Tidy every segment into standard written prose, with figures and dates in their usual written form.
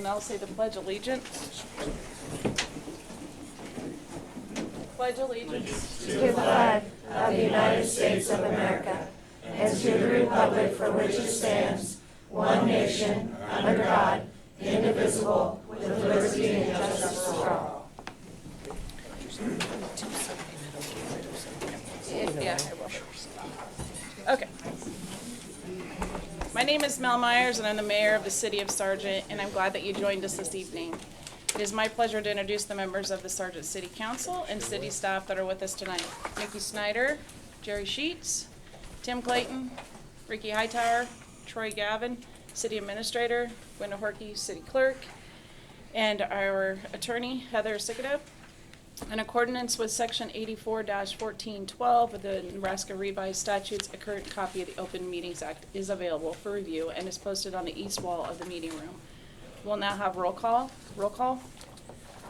now say the Pledge of Allegiance. Pledge allegiance to the flag of the United States of America and to the republic for which it stands, one nation, under God, indivisible, with liberty and justice for all. Yeah, I will. Okay. My name is Mel Myers, and I'm the mayor of the city of Sargent, and I'm glad that you joined us this evening. It is my pleasure to introduce the members of the Sargent City Council and city staff that are with us tonight. Nikki Snyder, Jerry Sheets, Tim Clayton, Ricky Hightower, Troy Gavin, city administrator, Wenda Horkey, city clerk, and our attorney, Heather Sikado. In accordance with section 84-1412 of the Nebraska Revised Statutes, a current copy of the Open Meetings Act is available for review and is posted on the east wall of the meeting room. We'll now have roll call. Roll call.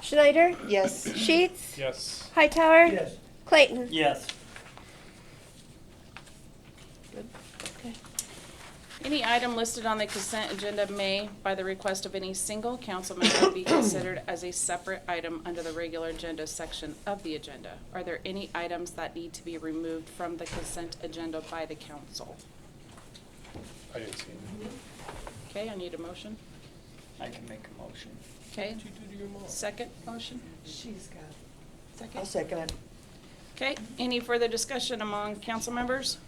Schneider? Yes. Sheets? Yes. Hightower? Yes. Clayton? Yes. Okay. Any item listed on the consent agenda may, by the request of any single council member, be considered as a separate item under the regular agenda section of the agenda. Are there any items that need to be removed from the consent agenda by the council? I didn't see it. Okay, I need a motion. I can make a motion. Okay, What did you do to your mom? second motion. She's got. Second. I'll second it. Okay, any further discussion among council members?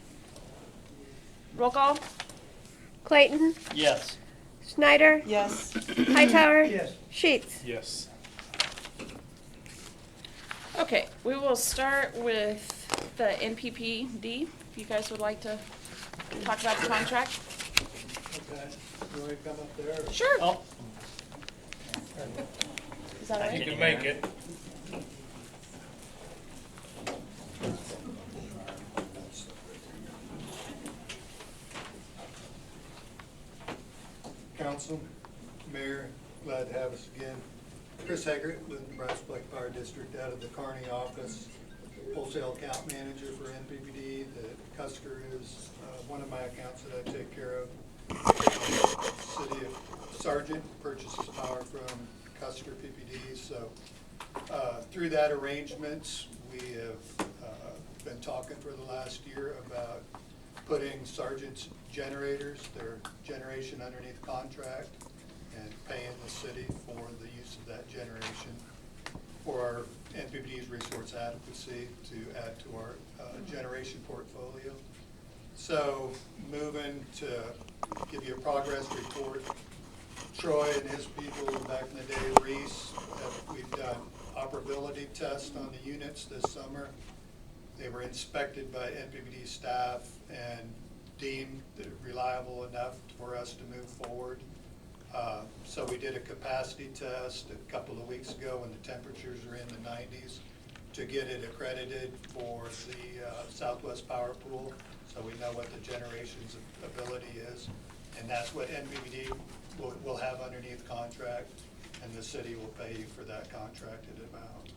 Roll call. Clayton? Yes. Schneider? Yes. Hightower? Yes. Sheets? Yes. Okay, we will start with the NPPD. If you guys would like to talk about the contract. Okay. You want to come up there? Sure. Oh, Is that all I You right? can make it. Council, Mayor, glad to have us again. Chris Eggert with Nebraska Black Fire District out of the Kearney office, wholesale account manager for NPPD. The Custer is one of my accounts that I take care of. City of Sargent purchases power from Custer PPD. So through that arrangement, we have been talking for the last year about putting Sargent's generators, their generation underneath contract, and paying the city for the use of that generation for our NPPD's resource adequacy to add to our generation portfolio. So moving to give you a progress report, Troy and his people back in the day, Reese, we've done operability tests on the units this summer. They were inspected by NPPD staff and deemed reliable enough for us to move forward. So we did a capacity test a couple of weeks ago when the temperatures are in the 90s to get it accredited for the Southwest Power Pool, so we know what the generation's ability is. And that's what NPPD will have underneath contract, and the city will pay you for that contracted amount.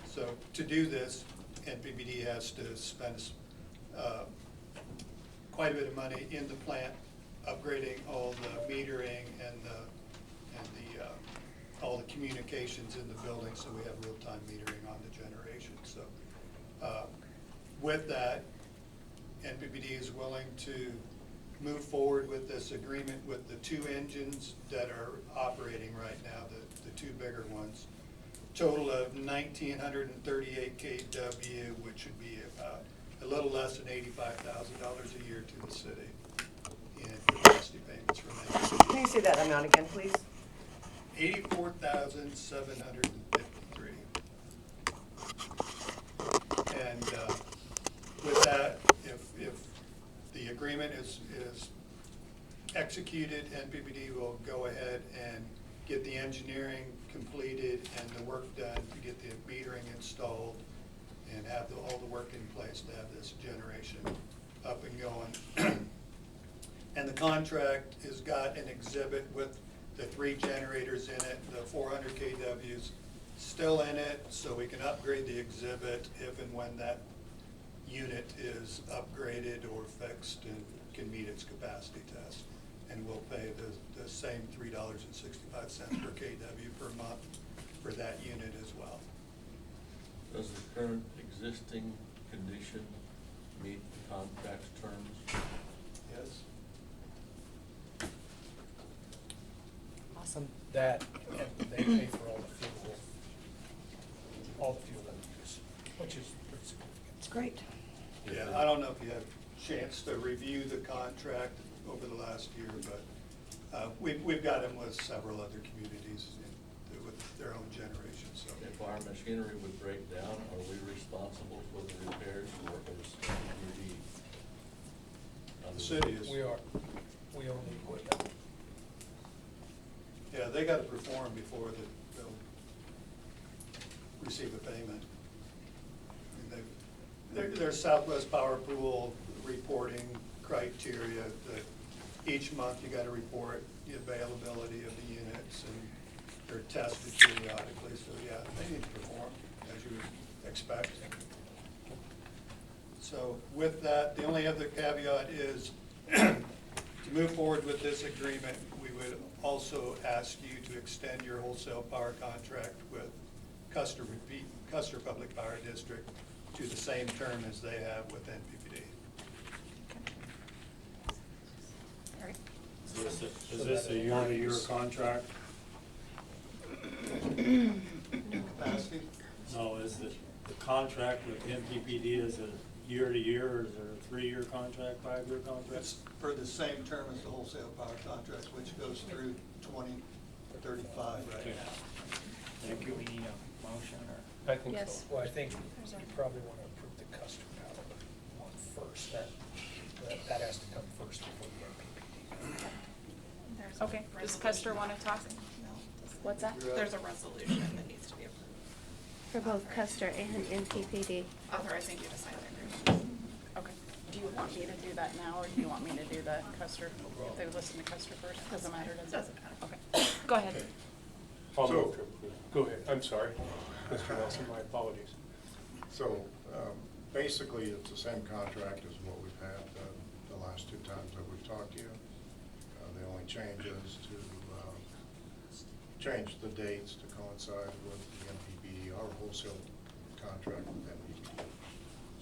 So to do this, NPPD has to spend quite a bit of money in the plant, upgrading all the metering and all the communications in the building, so we have real-time metering on the generation. So with that, NPPD is willing to move forward with this agreement with the two engines that are operating right now, the two bigger ones. Total of 1,938 kW, which would be about a little less than $85,000 a year to the city in capacity payments from NPPD. Can you say that amount again, please? 84,753. And with that, if the agreement is executed, NPPD will go ahead and get the engineering completed and the work done to get the metering installed and have all the work in place to have this generation up and going. And the contract has got an exhibit with the 3 generators in it, the 400 kWs still in it, so we can upgrade the exhibit if and when that unit is upgraded or fixed and can meet its capacity test. and we'll pay the same $3.65 per KW per month for that unit as well. Does the current existing condition meet the contract's terms? Yes? Awesome. That, and they pay for all the fuel that we use, which is pretty significant. It's great. Yeah, I don't know if you had a chance to review the contract over the last year, but we've got them with several other communities with their own generation, so. If our machinery would break down, are we responsible for the repairs or is NPPD? The city is. We are, we own the equipment. Yeah, they gotta perform before they'll receive a payment. I mean, there's Southwest Power Pool reporting criteria that each month you gotta report the availability of the units, and they're tested periodically, so yeah, they need to perform as you would expect. So with that, the only other caveat is to move forward with this agreement, we would also ask you to extend your wholesale power contract with Custer Public Power District to the same term as they have with NPPD. All right. Is this a year-to-year contract? Capacity? No, is the contract with NPPD, is it year-to-year, or is it a 3-year contract, 5-year contract? It's for the same term as the wholesale power contract, which goes through 2035 right now. Thank Do you. we need a motion or? I think Yes. so. Well, I think you probably want to approve the Custer Power one first. That has to come first before the NPPD. Okay, does Custer want to talk? What's that? There's a resolution that needs to be approved, For both Custer and NPPD. authorizing you to sign the agreement. Okay. Do you want me to do that now, or do you want me to do the Custer? If they listen to Custer first, doesn't matter, does it? Doesn't matter. Okay, go ahead. I'll So- move to approve. Go ahead, I'm sorry, Mr. Nelson, my apologies. So, basically, it's the same contract as what we've had the last 2 times that we've talked to you. The only change is to change the dates to coincide with the NPPD, our wholesale contract with NPPD.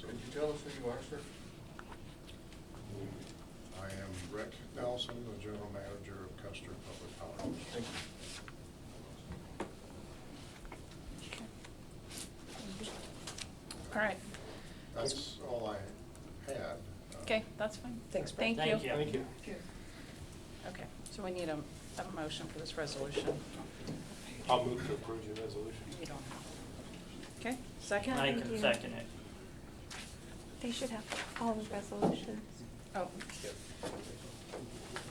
So, Could you tell us who you are, sir? I am Rick Nelson, the General Manager of Custer Public Power. Thank you. All right, That's all I had. okay, that's fine. Thanks, Brett. Thank you. Thank you. Thank you. Okay, so we need a motion for this resolution. I'll move to approve your resolution. You don't have. Okay, second? I Thank can you. second it. They should have all the resolutions. Oh,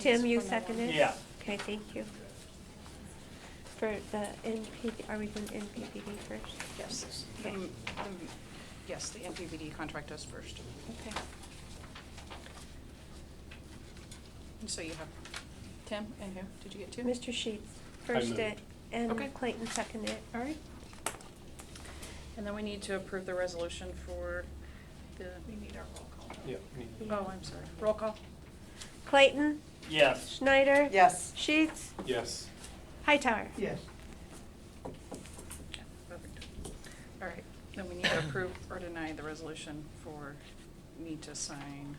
Tim, you seconded? Yeah. Okay, thank you. For the NPD, are we doing NPPD first? yes. Okay. Yes, the NPPD contract us first. Okay. And so you have Tim and who? Did you get two? Mr. Sheets, first moved. it, and Okay. Clayton seconded it. All right. And then we need to approve the resolution for the, We need our roll call. Yeah. oh, I'm sorry, roll call? Clayton, Yes. Schneider. Yes. Sheets, Yes. Hightower. Yes. Okay, perfect. All right, then we need to approve or deny the resolution for me to sign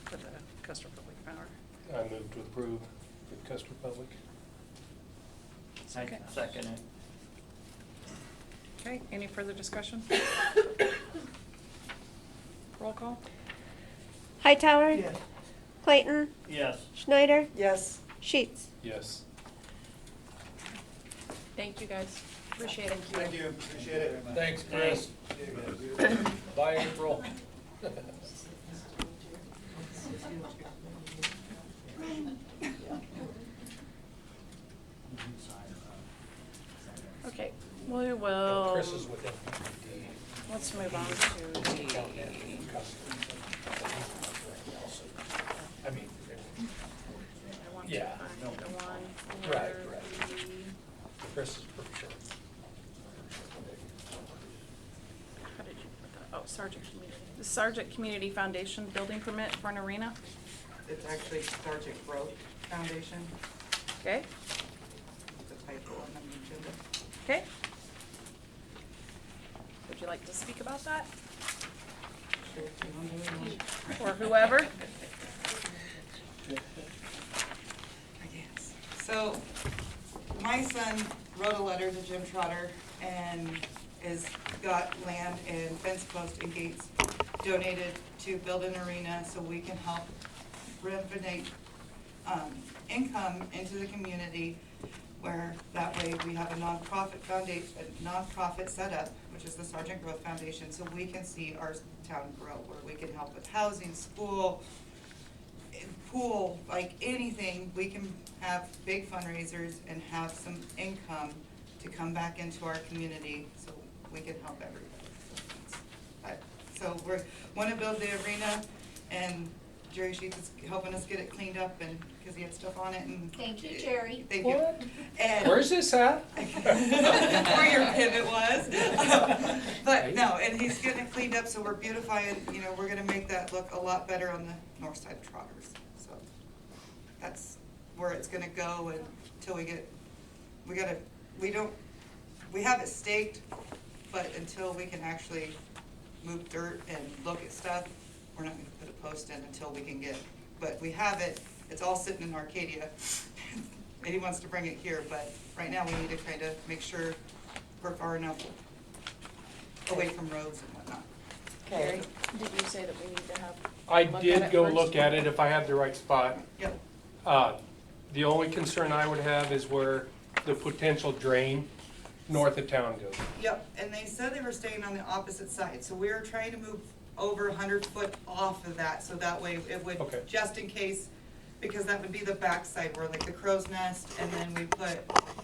for the Custer Public Power. I move to approve with Custer Public. I Okay. can second it. Okay, any further discussion? Roll call? Hightower. Yes. Clayton, Yes. Schneider, Yes. Sheets. Yes. Thank you, guys. Appreciate it. Thank you, appreciate it. Thanks, Chris. Bye, April. Okay, we will, Chris is with NPPD. let's move on to the, I mean, I want to Yeah. find the one for Right, right. the, Chris is pretty sure. how did you put that? Oh, Sargent Community. The Sargent Community Foundation building permit for an arena? It's actually Sergeant Road Foundation. Okay, It's a typo on the agenda. okay. Would you like to speak about that? Sure, if you want to. Or whoever? I guess. So, my son wrote a letter to Jim Trotter and got land and fence posts and gates donated to build an arena so we can help renovate, income into the community, where that way we have a nonprofit foundation, a nonprofit set up, which is the Sergeant Growth Foundation, so we can see our town grow, where we can help with housing, school, pool, like anything. We can have big fundraisers and have some income to come back into our community, so we can help everybody. So we wanna build the arena, and Jerry Sheets is helping us get it cleaned up, and, cause he had stuff on it, and. Thank you, Jerry. Thank you. What? And Where's this at? where your pivot was. But no, and he's getting it cleaned up, so we're beautifying, you know, we're gonna make that look a lot better on the north side of Trotters. So that's where it's gonna go until we have it staked, but until we can actually move dirt and look at stuff, we're not gonna put a post in until we can get, but we have it, it's all sitting in Arcadia. And he wants to bring it here, but right now we need to kind of make sure we're far enough away from roads and whatnot. Okay. Did you say that we need to have? I look at did it go first? look at it if I had the right spot. Yep, The only concern I would have is where the potential drain north of town goes. yep, and they said they were staying on the opposite side, so we were trying to move over 100 foot off of that, so that way it would, Okay. just in case, because that would be the backside where like the crow's nest, and then we put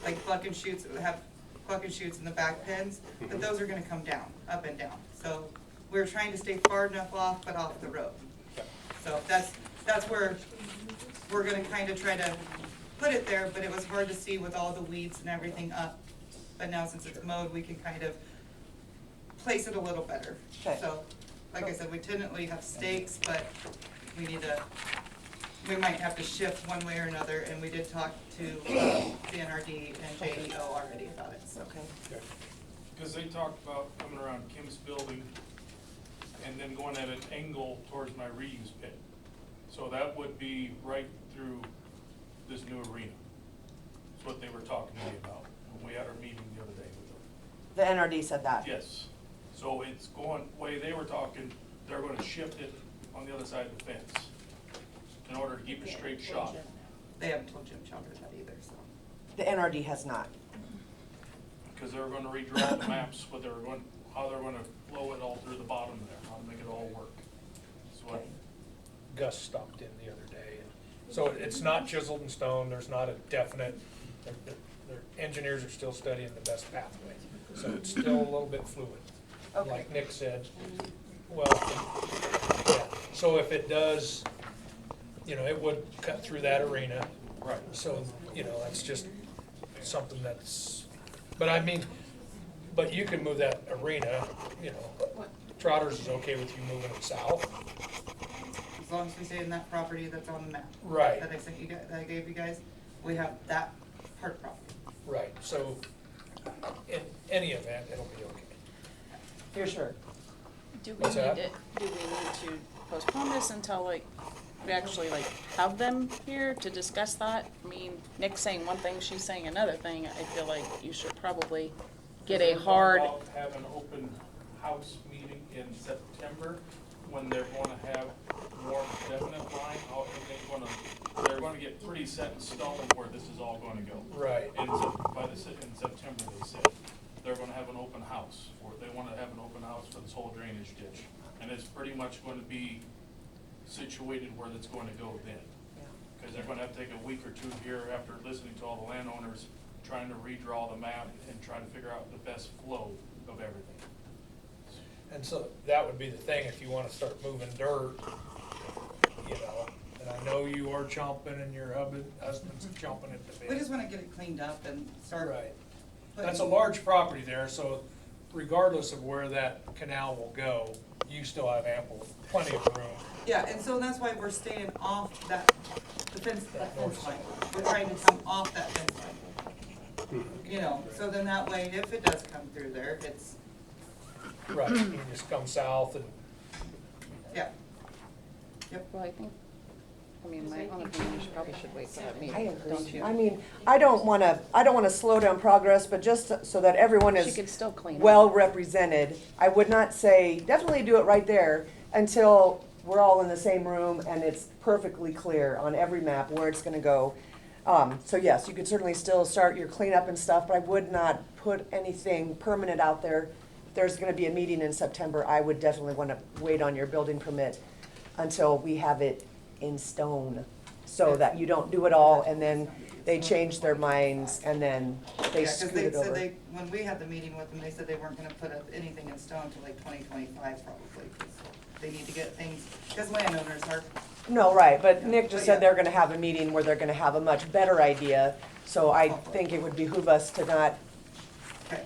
like buck and shoots, that would have buck and shoots in the back pens, but those are gonna come down, up and down. So we're trying to stay far enough off, but off the road. So that's where we're gonna kind of try to put it there, but it was hard to see with all the weeds and everything up. But now since it's mowed, we can kind of place it a little better. Okay. So, like I said, we tentatively have stakes, but we might have to shift one way or another, and we did talk to the NRD and JEO already about it, so. Okay. Because they talked about coming around Kim's building and then going at an angle towards my reuse pit. So that would be right through this new arena. That's what they were talking to me about when we had our meeting the other day with them. The NRD said that. Yes, so it's going, way they were talking, they're gonna shift it on the other side of the fence in order to keep a straight shot. They haven't told Jim Childers that either, so. The NRD has not. Because they were gonna redraw the maps, what they were going, how they're gonna flow it all through the bottom there, how to make it all work. So Okay. Gus stopped in the other day, and so it's not chiseled in stone, there's not a definite, their engineers are still studying the best pathway, so it's still a little bit fluid. Okay. Like Nick said, well, yeah, so if it does, you know, it would cut through that arena. Right. So, you know, that's just something that's, but I mean, but you can move that arena, you know, Trotters is okay with you moving it south. As long as we stay in that property that's on the map. Right. That I sent you guys, that I gave you guys, we have that part of property. Right, so in any event, it'll be okay. You're sure? Do we What's need that? to, do we need to postpone this until like, we actually like have them here to discuss that? I mean, Nick's saying one thing, she's saying another thing. I feel like you should probably get a hard, Have an open house meeting in September when they're gonna have more definite line, how they're gonna get pretty set in stone where this is all gonna go. Right. And in September, they said, they're gonna have an open house, or they wanna have an open house for this whole drainage ditch. And it's pretty much gonna be situated where it's going to go then. Because they're gonna have to take a week or two here after listening to all the landowners, trying to redraw the map and try to figure out the best flow of everything. And so that would be the thing, if you wanna start moving dirt, you know, and I know you are chomping and your husband's chomping at the bit. We just wanna get it cleaned up and start. Right. putting- That's a large property there, so regardless of where that canal will go, you still have plenty of room. Yeah, and so that's why we're staying off that fence line. We're trying to come off that fence line. You know, so then that way, if it does come through there, it's, Right, you can just come south and, yeah. Well, I mean, my own opinion, you probably should wait for that meeting, I agree. don't you? I mean, I don't wanna slow down progress, but just so that everyone She is could still clean up. well represented, I would not say, definitely do it right there until we're all in the same room and it's perfectly clear on every map where it's gonna go. So yes, you could certainly still start your cleanup and stuff, but I would not put anything permanent out there. If there's gonna be a meeting in September, I would definitely wanna wait on your building permit until we have it in stone, so that you don't do it all and then they change their minds and then they Yeah, 'cause scoot they it said over. they, when we had the meeting with them, they said they weren't gonna put anything in stone till like 2025 probably, 'cause they need to get things, because landowners are, No, right, but Nick just But said yeah. they're gonna have a meeting where they're gonna have a much better idea, so I think it would behoove us to not, okay.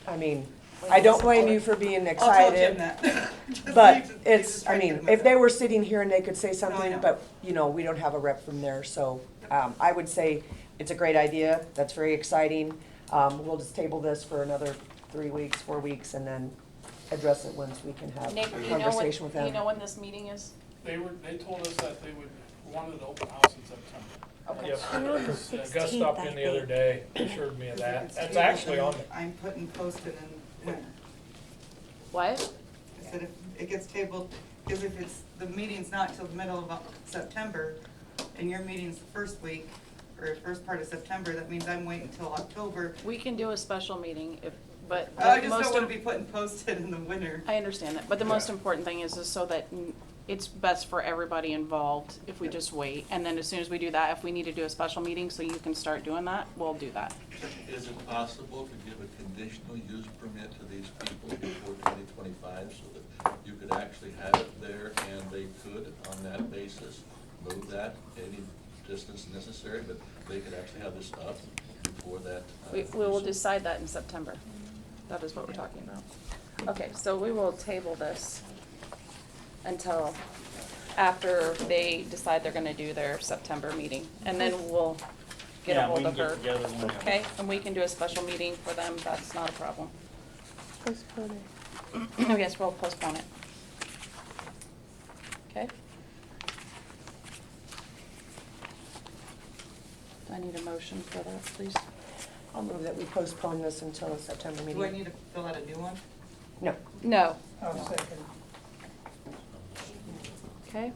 I mean, I don't blame you for being I'll tell Jim excited, that. but He's it's, just I trying to mean, get him if they up. were sitting here and they could say No, I something, know. but, you know, we don't have a rep from there, so, I would say it's a great idea, that's very exciting. We'll just table this for another 3 weeks, 4 weeks, and then address it once we can have Nick, a do you know conversation with do you them. know when this meeting is? They told us that they wanted an open house in September. Okay. yep. Gus stopped in the other day, assured me of that. That's actually on the, I'm putting posted in winter. What? I said if it gets tabled, because if it's, the meeting's not till the middle of September, and your meeting's the first week, or first part of September, that means I'm waiting till October. We can do a special meeting if, but I the just don't most, wanna be putting posted in the winter. I understand that, but the most important thing is so that it's best for everybody involved if we just wait. And then as soon as we do that, if we need to do a special meeting so you can start doing that, we'll do that. Is it possible to give a conditional use permit to these people before 2025 so that you could actually have it there and they could, on that basis, move that any distance necessary, but they could actually have this up before that? We will decide that in September. That is what we're talking about. Okay, so we will table this until after they decide they're gonna do their September meeting. And then we'll get a Yeah, we hold can of her. get together when. Okay, and we can do a special meeting for them, that's not a problem. Postpone it. Oh, yes, we'll postpone it. Okay? Do I need a motion for that, please? I'll move that we postpone this until the September meeting. Do I need to fill out a new one? No. No. I'll second. Okay.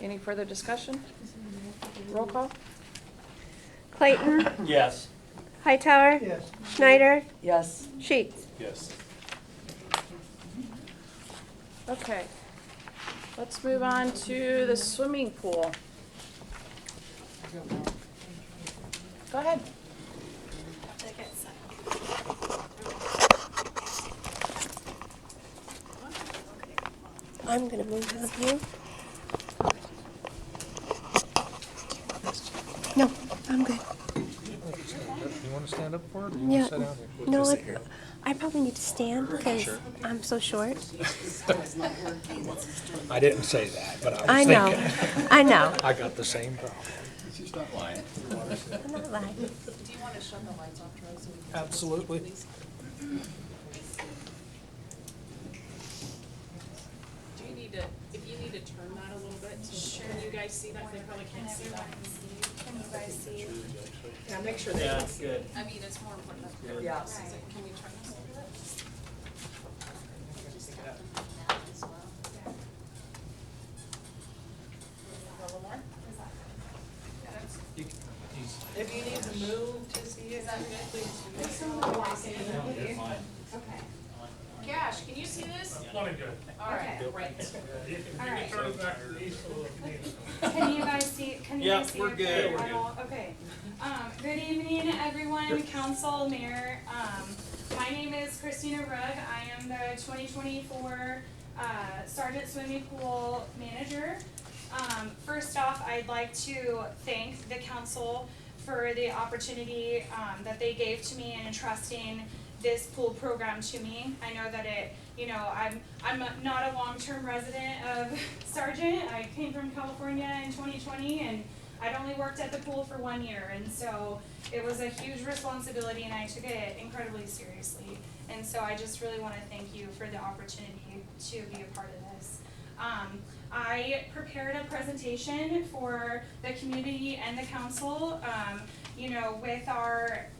Any further discussion? Roll call? Clayton, Yes. Hightower, Yes. Schneider, Yes. Sheets. Yes. Okay. Let's move on to the swimming pool. Go ahead. I'm gonna move with you. No, I'm good. you wanna stand up for it, or you Yeah. wanna sit down here? No, I probably need to stand because I'm so short. I didn't say that, but I know, I know. I got the same problem. She's not lying. I'm not lying. Do you want to shut the lights off, Troy, so we can? Absolutely. Do you need to, if you need to turn that a little bit, can you guys see that? They probably can't see that. Can you guys see? Yeah, make sure they Yeah, can it's see. good. I mean, it's more important that. Yeah. So can we turn this a little bit? A little more? If you need to move to see it, please do. Okay. Cash, can you see this? Plenty good. All right, great. You can turn it back to the east a little if you need to. Can you guys see, Yeah, okay? we're good. I will- Okay. Good evening, everyone, council, mayor. My name is Christina Rugg. I am the 2024 Sergeant Swimming Pool Manager. First off, I'd like to thank the council for the opportunity that they gave to me in entrusting this pool program to me. I know that I'm not a long-term resident of Sargent. I came from California in 2020, and I'd only worked at the pool for 1 year, and so it was a huge responsibility, and I took it incredibly seriously. And so I just really want to thank you for the opportunity to be a part of this. I prepared a presentation for the community and the council,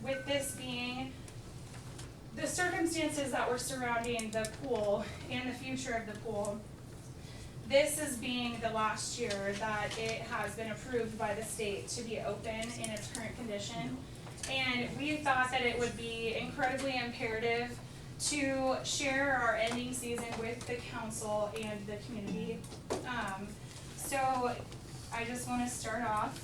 with this being the circumstances that were surrounding the pool and the future of the pool. This is being the last year that it has been approved by the state to be open in its current condition. And we thought that it would be incredibly imperative to share our ending season with the council and the community. So I just want to start off.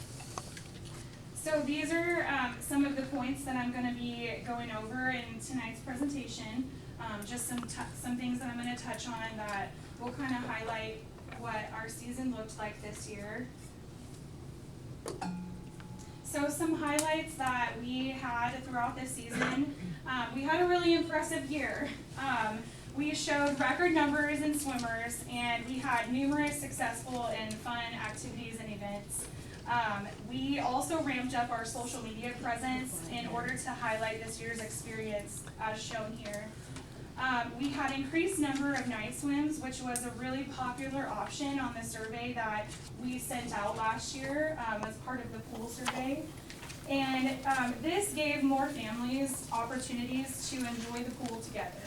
So these are some of the points that I'm going to be going over in tonight's presentation. Just some things that I'm going to touch on that will kind of highlight what our season looked like this year. So some highlights that we had throughout this season. We had a really impressive year. We showed record numbers in swimmers, and we had numerous successful and fun activities and events. We also ramped up our social media presence in order to highlight this year's experience as shown here. We had increased number of night swims, which was a really popular option on the survey that we sent out last year as part of the pool survey. And this gave more families opportunities to enjoy the pool together.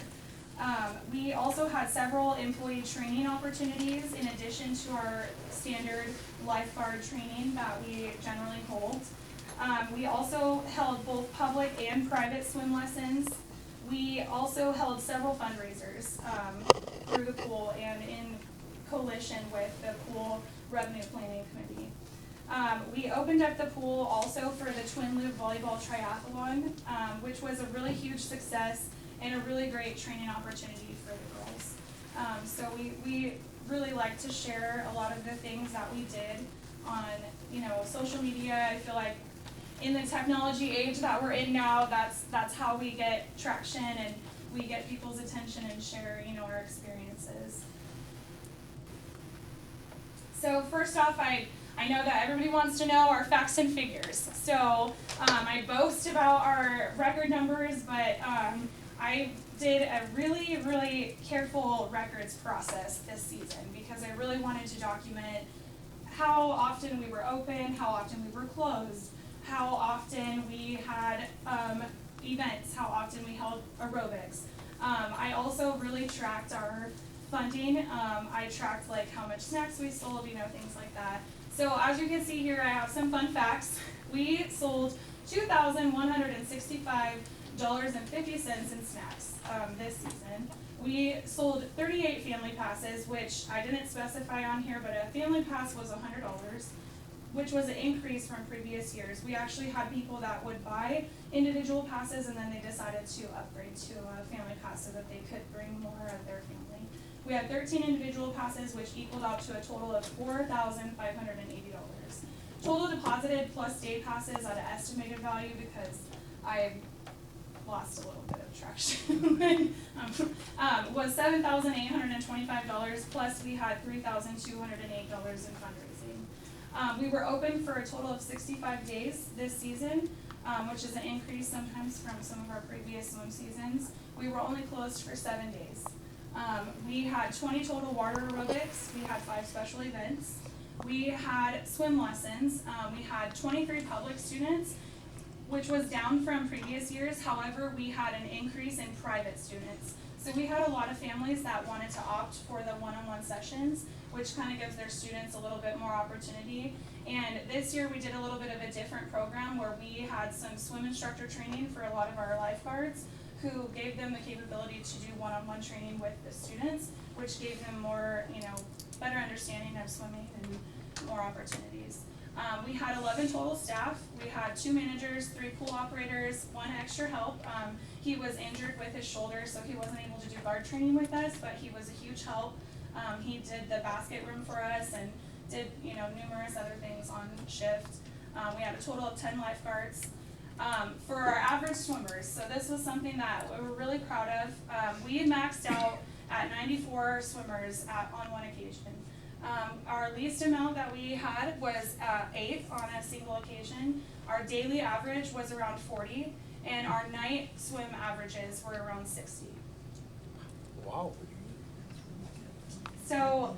We also had several employee training opportunities in addition to our standard lifeguard training that we generally hold. We also held both public and private swim lessons. We also held several fundraisers through the pool and in coalition with the Pool Revenue Planning Committee. We opened up the pool also for the Twin Loop Volleyball Triathlon, which was a really huge success and a really great training opportunity for the girls. So we really like to share a lot of the things that we did on social media. I feel like in the technology age that we're in now, that's how we get traction and we get people's attention and share our experiences. So first off, I know that everybody wants to know our facts and figures. So I boast about our record numbers, but I did a really, really careful records process this season because I really wanted to document how often we were open, how often we were closed, how often we had events, how often we held aerobics. I also really tracked our funding. I tracked how much snacks we sold, things like that. So as you can see here, I have some fun facts. We sold $2,165.50 in snacks this season. We sold 38 family passes, which I didn't specify on here, but a family pass was $100, which was an increase from previous years. We actually had people that would buy individual passes and then they decided to upgrade to a family pass so that they could bring more of their family. We had 13 individual passes, which equaled out to a total of $4,580. Total deposited plus day passes at an estimated value because I lost a little bit of traction, was $7,825, plus we had $3,208 in fundraising. We were open for a total of 65 days this season, which is an increase sometimes from some of our previous swim seasons. We were only closed for 7 days. We had 20 total water aerobics. We had 5 special events. We had swim lessons. We had 23 public students, which was down from previous years. However, we had an increase in private students. So we had a lot of families that wanted to opt for the one-on-one sessions, which kind of gives their students a little bit more opportunity. And this year we did a little bit of a different program where we had some swim instructor training for a lot of our lifeguards who gave them the capability to do one-on-one training with the students, which gave them more, better understanding of swimming and more opportunities. We had 11 total staff. We had 2 managers, 3 pool operators, 1 extra help. He was injured with his shoulder, so he wasn't able to do guard training with us, but he was a huge help. He did the basket room for us and did, numerous other things on shift. We had a total of 10 lifeguards. For our average swimmers, so this was something that we were really proud of. We maxed out at 94 swimmers on one occasion. Our least amount that we had was 8 on a single occasion. Our daily average was around 40, and our night swim averages were around 60. Wow. So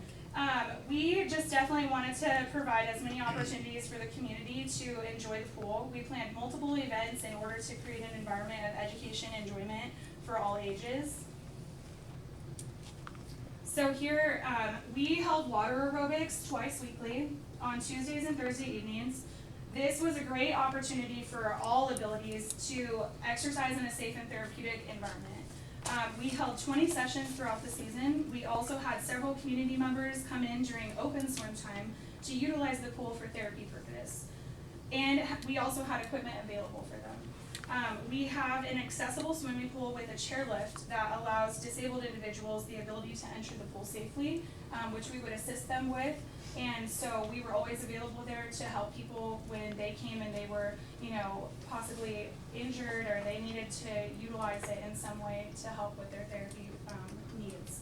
we just definitely wanted to provide as many opportunities for the community to enjoy the pool. We planned multiple events in order to create an environment of education and enjoyment for all ages. So here, we held water aerobics twice weekly on Tuesdays and Thursday evenings. This was a great opportunity for all abilities to exercise in a safe and therapeutic environment. We held 20 sessions throughout the season. We also had several community members come in during open swim time to utilize the pool for therapy purpose. And we also had equipment available for them. We have an accessible swimming pool with a chairlift that allows disabled individuals the ability to enter the pool safely, which we would assist them with. And so we were always available there to help people when they came and they were, possibly injured or they needed to utilize it in some way to help with their therapy needs.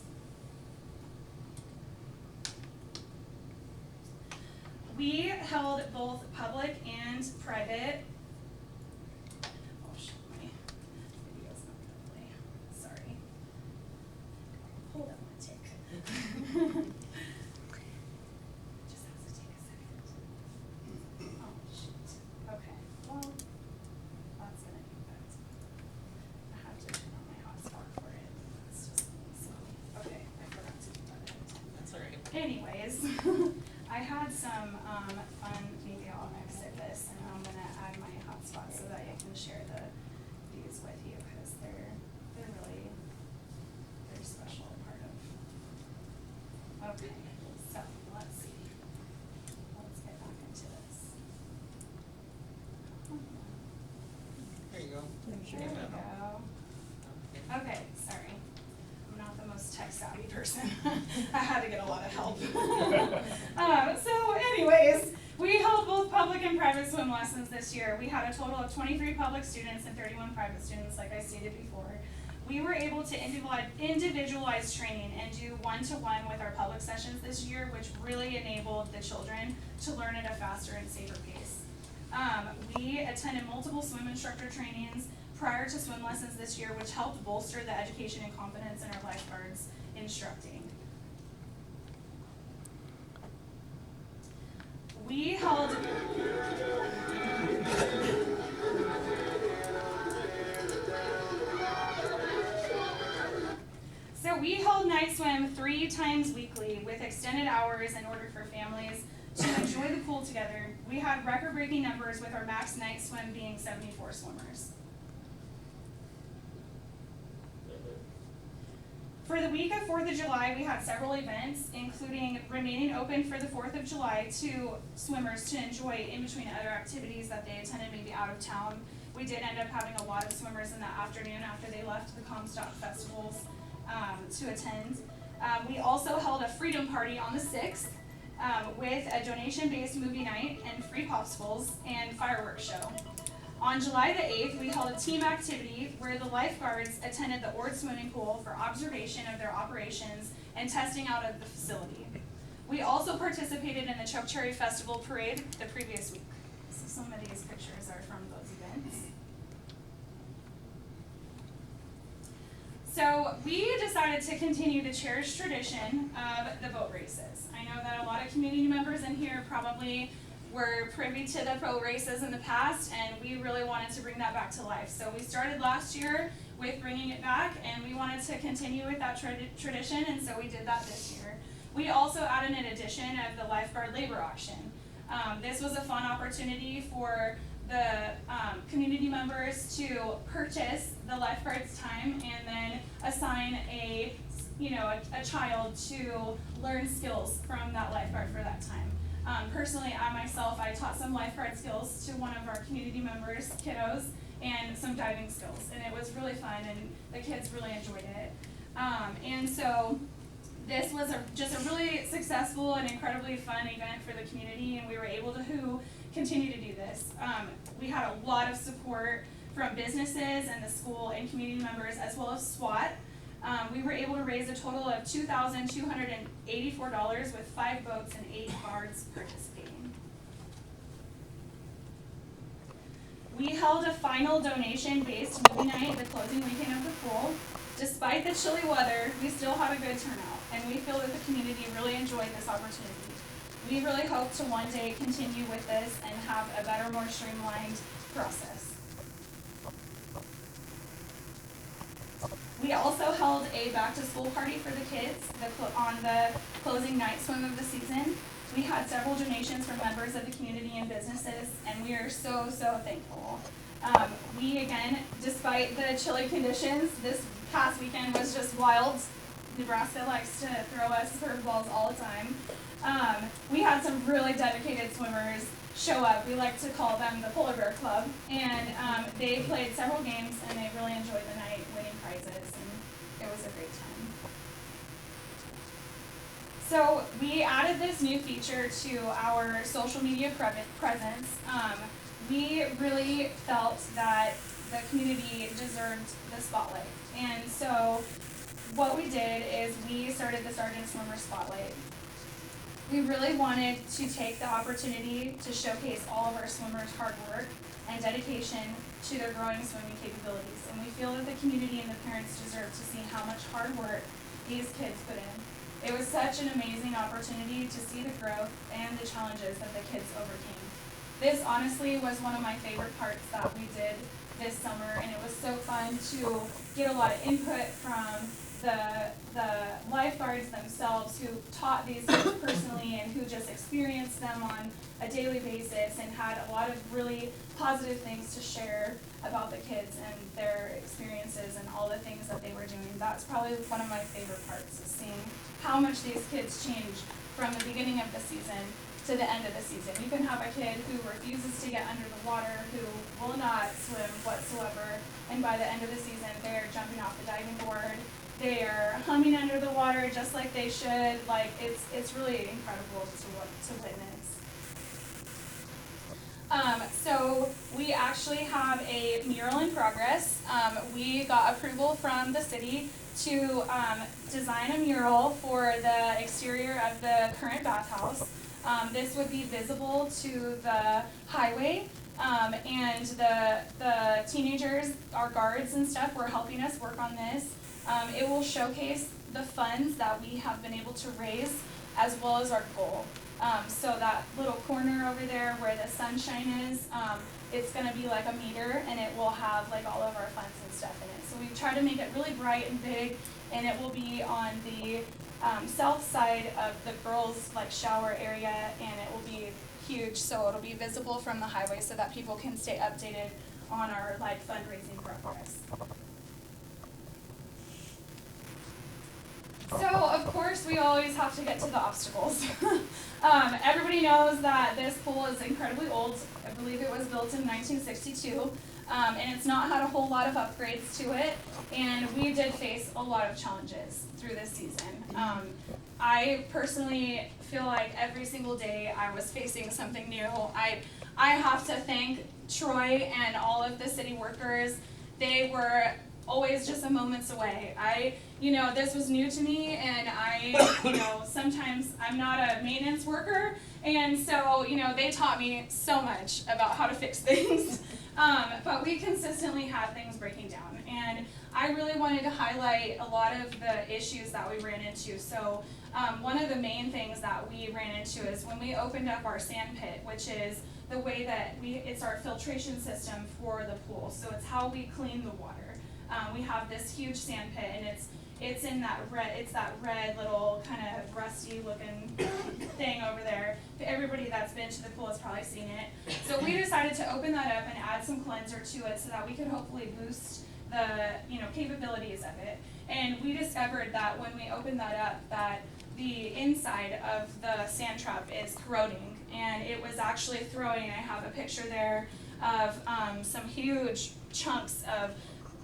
We held both public and private. Oh shit, my video's not gonna play. Sorry. Hold on one tick. Just has to take a second. Oh shit. Okay. Well, that's gonna be that. I have to turn on my hotspot for it. It's just slow. Okay, I forgot to do that ahead of time. That's all right. Anyways, I had some fun, maybe I'll exit this and I'm gonna add my hotspot so that I can share these with you because they're really, very special part of. Okay, so let's see. Let's get back into this. There you go. There we go. Okay, sorry. I'm not the most tech savvy person. I had to get a lot of help. So anyways, we held both public and private swim lessons this year. We had a total of 23 public students and 31 private students, like I stated before. We were able to individualize training and do one-to-one with our public sessions this year, which really enabled the children to learn at a faster and safer pace. We attended multiple swim instructor trainings prior to swim lessons this year, which helped bolster the education and confidence in our lifeguards instructing. We held night swim 3 times weekly with extended hours in order for families to enjoy the pool together. We had record-breaking numbers with our max night swim being 74 swimmers. For the week of 4th of July, we had several events, including remaining open for the 4th of July to swimmers to enjoy in between other activities that they attended maybe out of town. We did end up having a lot of swimmers in the afternoon after they left the Comstock festivals to attend. We also held a freedom party on the 6th with a donation-based movie night and free popsicles and fireworks show. On July the 8th, we held a team activity where the lifeguards attended the Ord swimming pool for observation of their operations and testing out of the facility. We also participated in the Choke Cherry Festival parade the previous week. So some of these pictures are from those events. So we decided to continue the cherished tradition of the boat races. I know that a lot of community members in here probably were privy to the boat races in the past, and we really wanted to bring that back to life. So we started last year with bringing it back, and we wanted to continue with that tradition, and so we did that this year. We also added an edition of the lifeguard labor auction. This was a fun opportunity for the community members to purchase the lifeguard's time and then assign a child to learn skills from that lifeguard for that time. Personally, I taught some lifeguard skills to one of our community members, kiddos, and some diving skills, and it was really fun, and the kids really enjoyed it. And so This was just a really successful and incredibly fun event for the community, and we were able to continue to do this. We had a lot of support from businesses and the school and community members, as well as SWAT. We were able to raise a total of $2,284 with 5 boats and 8 guards participating. We held a final donation-based movie night the closing weekend of the pool. Despite the chilly weather, we still had a good turnout, and we feel that the community really enjoyed this opportunity. We really hope to one day continue with this and have a better, more streamlined process. We also held a back-to-school party for the kids on the closing night swim of the season. We had several donations from members of the community and businesses, and we are so, so thankful. We, again, despite the chilly conditions, this past weekend was just wild. Nebraska likes to throw us curveballs all the time. We had some really dedicated swimmers show up. We like to call them the Polar Bear Club, and they played several games, and they really enjoyed the night, winning prizes, and it was a great time. So we added this new feature to our social media presence. We really felt that the community deserved the spotlight. And so what we did is we started the Sargent Swimmer Spotlight. We really wanted to take the opportunity to showcase all of our swimmers' hard work and dedication to their growing swimming capabilities. And we feel that the community and the parents deserve to see how much hard work these kids put in. It was such an amazing opportunity to see the growth and the challenges that the kids overcame. This honestly was one of my favorite parts that we did this summer, and it was so fun to get a lot of input from the lifeguards themselves who taught these kids personally and who just experienced them on a daily basis and had a lot of really positive things to share about the kids and their experiences and all the things that they were doing. That's probably one of my favorite parts, is seeing how much these kids change from the beginning of the season to the end of the season. You can have a kid who refuses to get under the water, who will not swim whatsoever, and by the end of the season, they're jumping off the diving board. They are humming under the water just like they should. Like, it's really incredible to witness. So we actually have a mural in progress. We got approval from the city to design a mural for the exterior of the current bathhouse. This would be visible to the highway, and the teenagers, our guards and stuff, were helping us work on this. It will showcase the funds that we have been able to raise, as well as our goal. So that little corner over there where the sunshine is, it's going to be like a meter, and it will have like all of our funds and stuff in it. So we try to make it really bright and big, and it will be on the south side of the girls' like shower area, and it will be huge, so it'll be visible from the highway so that people can stay updated on our like fundraising progress. So, of course, we always have to get to the obstacles. Everybody knows that this pool is incredibly old. I believe it was built in 1962, and it's not had a whole lot of upgrades to it, and we did face a lot of challenges through this season. I personally feel like every single day I was facing something new. I have to thank Troy and all of the city workers. They were always just a moment's away. This was new to me, and sometimes I'm not a maintenance worker, and so, they taught me so much about how to fix things, but we consistently had things breaking down, and I really wanted to highlight a lot of the issues that we ran into. So one of the main things that we ran into is when we opened up our sand pit, which is the way that it's our filtration system for the pool, so it's how we clean the water. We have this huge sand pit, and it's in that red little kind of rusty looking thing over there. Everybody that's been to the pool has probably seen it. So we decided to open that up and add some cleanser to it so that we could hopefully boost the capabilities of it. And we discovered that when we opened that up, that the inside of the sand trap is corroding, and it was actually throwing. I have a picture there of some huge chunks of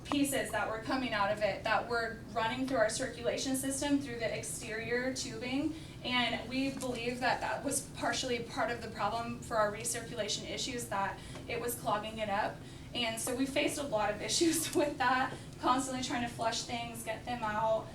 pieces that were coming out of it that were running through our circulation system through the exterior tubing. And we believe that that was partially part of the problem for our recirculation issues, that it was clogging it up. And so we faced a lot of issues with that, constantly trying to flush things, get them out.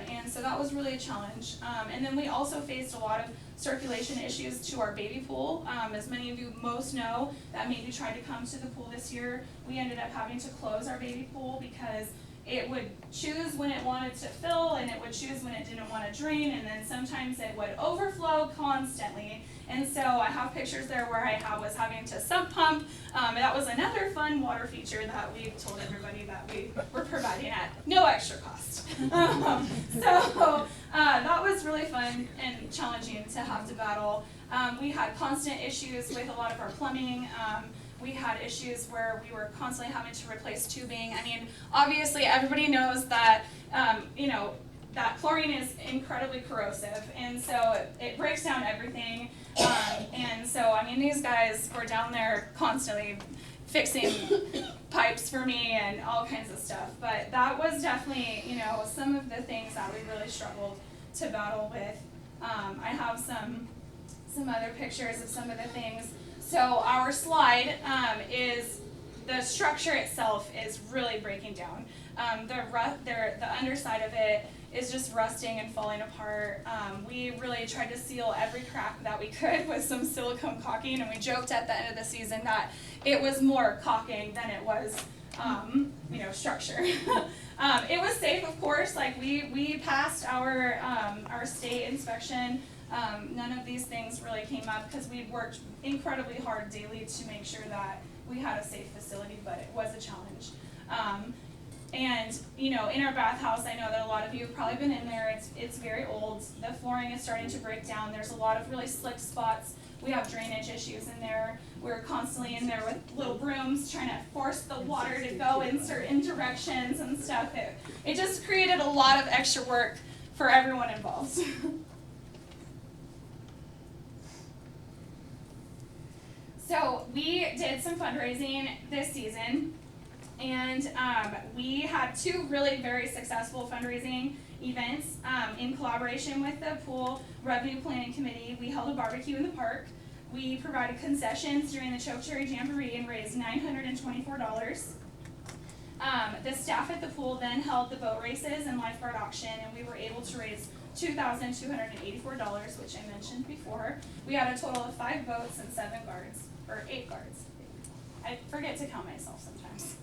And so that was really a challenge. And then we also faced a lot of circulation issues to our baby pool. As many of you most know that maybe tried to come to the pool this year, we ended up having to close our baby pool because it would choose when it wanted to fill and it would choose when it didn't want to drain, and then sometimes it would overflow constantly. And so I have pictures there where I was having to sump pump. That was another fun water feature that we told everybody that we were providing at no extra cost. So that was really fun and challenging to have to battle. We had constant issues with a lot of our plumbing. We had issues where we were constantly having to replace tubing. I mean, obviously everybody knows that, that chlorine is incredibly corrosive, and so it breaks down everything. And so, I mean, these guys were down there constantly fixing pipes for me and all kinds of stuff. But that was definitely, some of the things that we really struggled to battle with. I have some other pictures of some of the things. So our slide is, the structure itself is really breaking down. The underside of it is just rusting and falling apart. We really tried to seal every crack that we could with some silicone caulking, and we joked at the end of the season that it was more caulking than it was, structure. It was safe, of course. Like we passed our state inspection. None of these things really came up because we worked incredibly hard daily to make sure that we had a safe facility, but it was a challenge. And in our bathhouse, I know that a lot of you have probably been in there. It's very old. The flooring is starting to break down. There's a lot of really slick spots. We have drainage issues in there. We're constantly in there with little brooms trying to force the water to go in certain directions and stuff. It just created a lot of extra work for everyone involved. So we did some fundraising this season, and we had two really very successful fundraising events in collaboration with the Pool Revenue Planning Committee. We held a barbecue in the park. We provided concessions during the Choke Cherry Jamboree and raised $924. The staff at the pool then held the boat races and lifeguard auction, and we were able to raise $2,284, which I mentioned before. We had a total of 5 boats and 8 guards. I forget to count myself sometimes.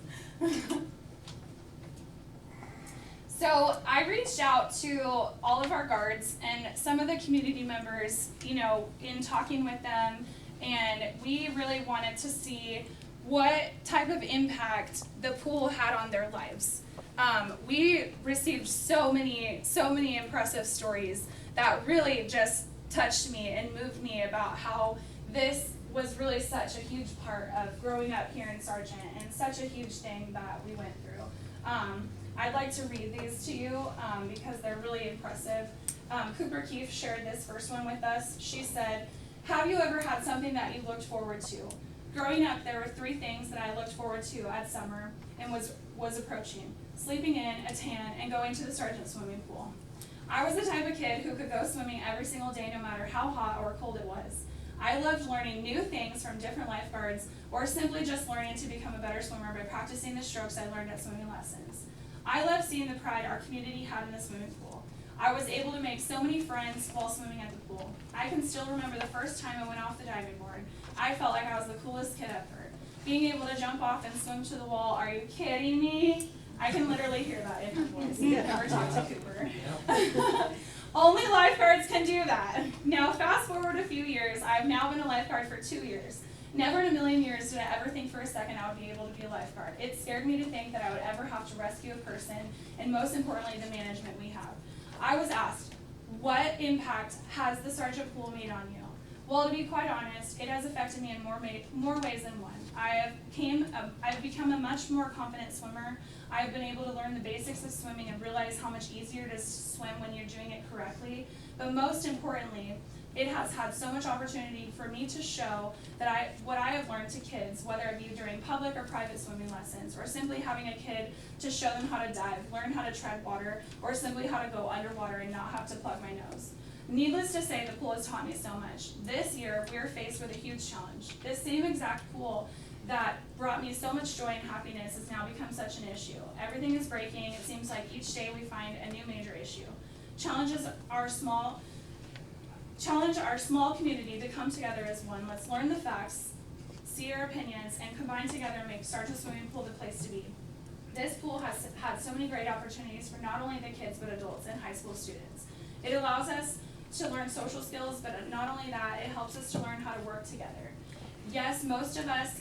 So I reached out to all of our guards and some of the community members, in talking with them, and we really wanted to see what type of impact the pool had on their lives. We received so many impressive stories that really just touched me and moved me about how this was really such a huge part of growing up here in Sargent and such a huge thing that we went through. I'd like to read these to you because they're really impressive. Cooper Keefe shared this first one with us. She said, "Have you ever had something that you looked forward to? Growing up, there were 3 things that I looked forward to at summer and was approaching: sleeping in, a tan, and going to the Sargent swimming pool. I was the type of kid who could go swimming every single day no matter how hot or cold it was. I loved learning new things from different lifeguards, or simply just learning to become a better swimmer by practicing the strokes I learned at swimming lessons. I loved seeing the pride our community had in the swimming pool. I was able to make so many friends while swimming at the pool. I can still remember the first time I went off the diving board. I felt like I was the coolest kid ever. Being able to jump off and swim to the wall, are you kidding me?" I can literally hear that in her voice. I've never talked to Cooper. "Only lifeguards can do that. Now fast forward a few years, I've now been a lifeguard for 2 years. Never in a million years did I ever think for a second I would be able to be a lifeguard. It scared me to think that I would ever have to rescue a person, and most importantly, the management we have. I was asked, what impact has the Sargent pool made on you? Well, to be quite honest, it has affected me in more ways than one. I've become a much more confident swimmer. I've been able to learn the basics of swimming and realize how much easier it is to swim when you're doing it correctly. But most importantly, It has had so much opportunity for me to show what I have learned to kids, whether it be during public or private swimming lessons, or simply having a kid to show them how to dive, learn how to tread water, or simply how to go underwater and not have to plug my nose. Needless to say, the pool has taught me so much. This year, we are faced with a huge challenge. This same exact pool that brought me so much joy and happiness has now become such an issue. Everything is breaking. It seems like each day we find a new major issue. Challenge our small community to come together as one. Let's learn the facts, see our opinions, and combine together and make Sargent Swimming Pool the place to be. This pool has had so many great opportunities for not only the kids but adults and high school students. It allows us to learn social skills, but not only that, it helps us to learn how to work together. Yes, most of us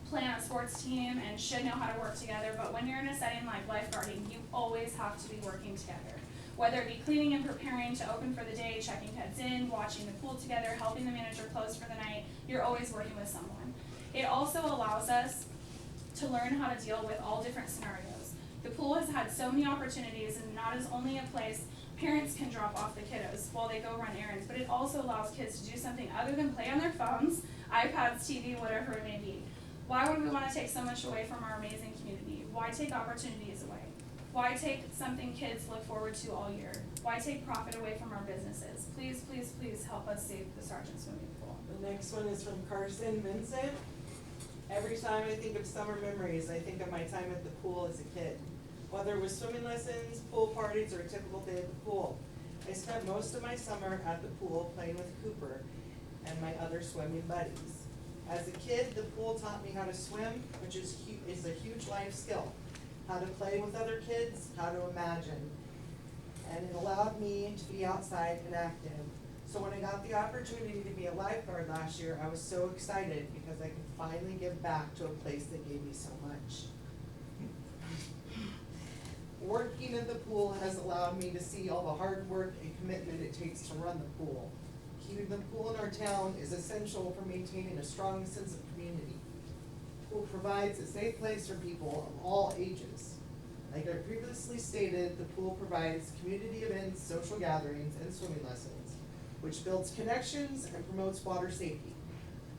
play on a sports team and should know how to work together, but when you're in a setting like lifeguarding, you always have to be working together. Whether it be cleaning and preparing to open for the day, checking kids in, watching the pool together, helping the manager close for the night, you're always working with someone. It also allows us to learn how to deal with all different scenarios. The pool has had so many opportunities, and not as only a place parents can drop off the kiddos while they go run errands, but it also allows kids to do something other than play on their phones, iPads, TV, whatever it may be. Why would we want to take so much away from our amazing community? Why take opportunities away? Why take something kids look forward to all year? Why take profit away from our businesses? Please, please, please help us save the Sargent Swimming Pool. The next one is from Carson Vincent. Every time I think of summer memories, I think of my time at the pool as a kid. Whether it was swimming lessons, pool parties, or a typical day at the pool. I spent most of my summer at the pool playing with Cooper and my other swimming buddies. As a kid, the pool taught me how to swim, which is a huge life skill. How to play with other kids, how to imagine. And it allowed me to be outside and active. So when I got the opportunity to be a lifeguard last year, I was so excited because I could finally give back to a place that gave me so much. Working in the pool has allowed me to see all the hard work and commitment it takes to run the pool. Keeping the pool in our town is essential for maintaining a strong sense of community. The pool provides a safe place for people of all ages. Like I previously stated, the pool provides community events, social gatherings, and swimming lessons, which builds connections and promotes water safety.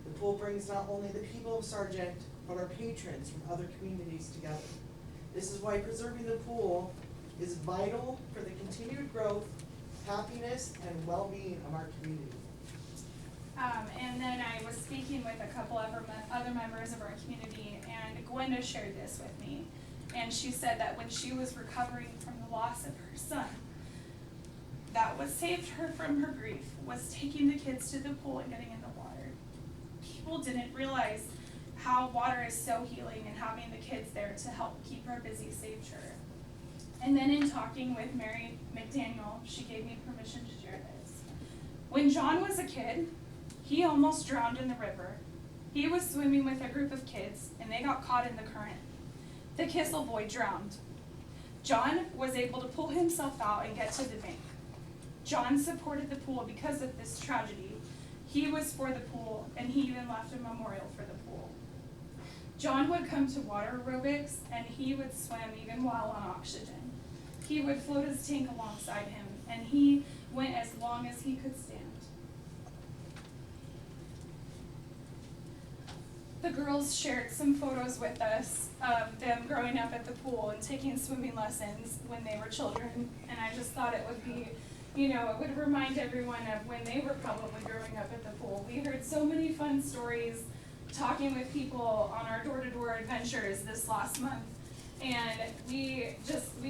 The pool brings not only the people of Sargent, but our patrons from other communities together. This is why preserving the pool is vital for the continued growth, happiness, and well-being of our community. And then I was speaking with a couple of other members of our community, and Gwenda shared this with me. And she said that when she was recovering from the loss of her son, that what saved her from her grief was taking the kids to the pool and getting in the water. People didn't realize how water is so healing, and having the kids there to help keep her busy saved her. And then in talking with Mary McDaniel, she gave me permission to share this. When John was a kid, he almost drowned in the river. He was swimming with a group of kids, and they got caught in the current. The Kissel boy drowned. John was able to pull himself out and get to the bank. John supported the pool because of this tragedy. He was for the pool, and he even left a memorial for the pool. John would come to water aerobics, and he would swim even while on oxygen. He would float his tank alongside him, and he went as long as he could stand. The girls shared some photos with us of them growing up at the pool and taking swimming lessons when they were children, and I just thought it would be, it would remind everyone of when they were probably growing up at the pool. We heard so many fun stories talking with people on our door-to-door adventures this last month, and we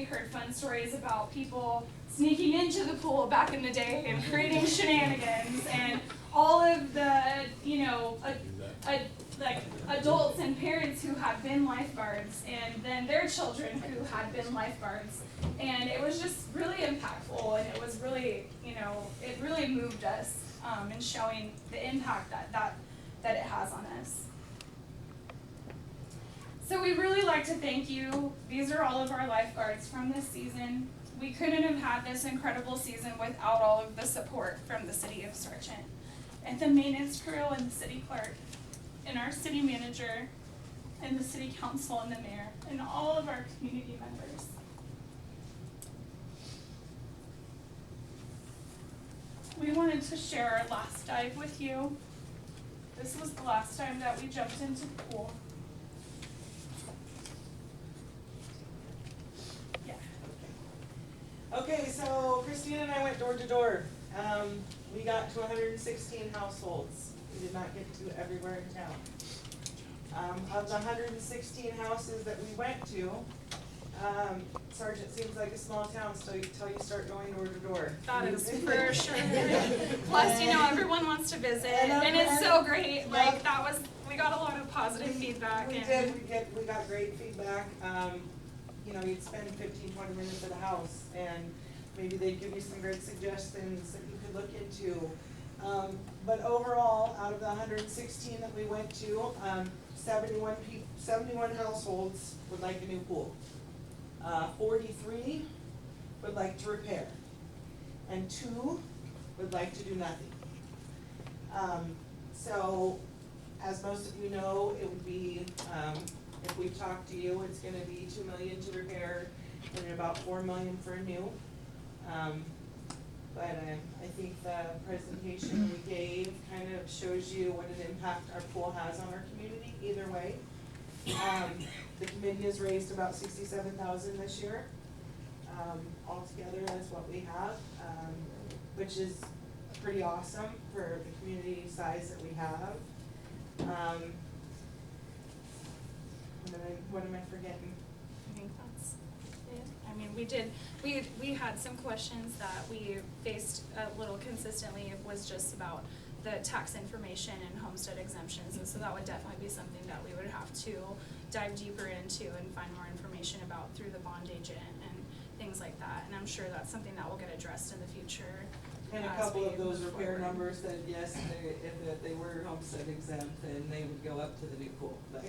heard fun stories about people sneaking into the pool back in the day and creating shenanigans, and all of the, like adults and parents who had been lifeguards, and then their children who had been lifeguards. And it was just really impactful, and it was really, it really moved us in showing the impact that it has on us. So we really like to thank you. These are all of our lifeguards from this season. We couldn't have had this incredible season without all of the support from the city of Sargent, and the maintenance crew, and the city clerk, and our city manager, and the city council, and the mayor, and all of our community members. We want wanted to share our last dive with you. This was the last time that we jumped into the pool. Yeah. Okay, so Christina and I went door to door. We got to 116 households. We did not get to everywhere in town. Of the 116 houses that we went to, Sargent seems like a small town till you start going door to door. That is for sure. Plus, everyone wants to visit, and it's so great. Like, we got a lot of positive feedback. We got great feedback. You'd spend 15-20 minutes at the house, and maybe they'd give you some great suggestions that you could look into. But overall, out of the 116 that we went to, 71 households would like a new pool. 43 would like to repair, and 2 would like to do nothing. So, as most of you know, it would be, if we talk to you, it's gonna be $2 million to repair and about $4 million for a new. But I think the presentation we gave kind of shows you what an impact our pool has on our community either way. The committee has raised about $67,000 this year. Altogether, that's what we have, which is pretty awesome for the community size that we have. What am I forgetting? I think that's it. I mean, we had some questions that we faced a little consistently. It was just about the tax information and homestead exemptions, and so that would definitely be something that we would have to dive deeper into and find more information about through the bond agent and things like that. And I'm sure that's something that will get addressed in the future. And a couple of those repair numbers that, yes, if they were homestead exempt, then they would go up to the new pool. But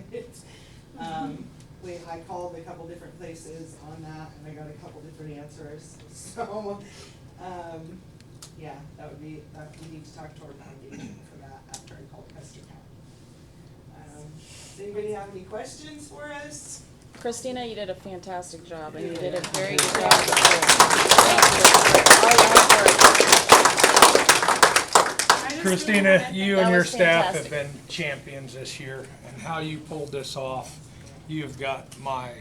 I called a couple different places on that, and I got a couple different answers. So, yeah, we need to talk to our bond agent for that after I called Custer County. Does anybody have any questions for us? Christina, you did a fantastic job, and you did a very good job. Christina, you and That your was staff have fantastic. been champions this year, and how you pulled this off, you've got my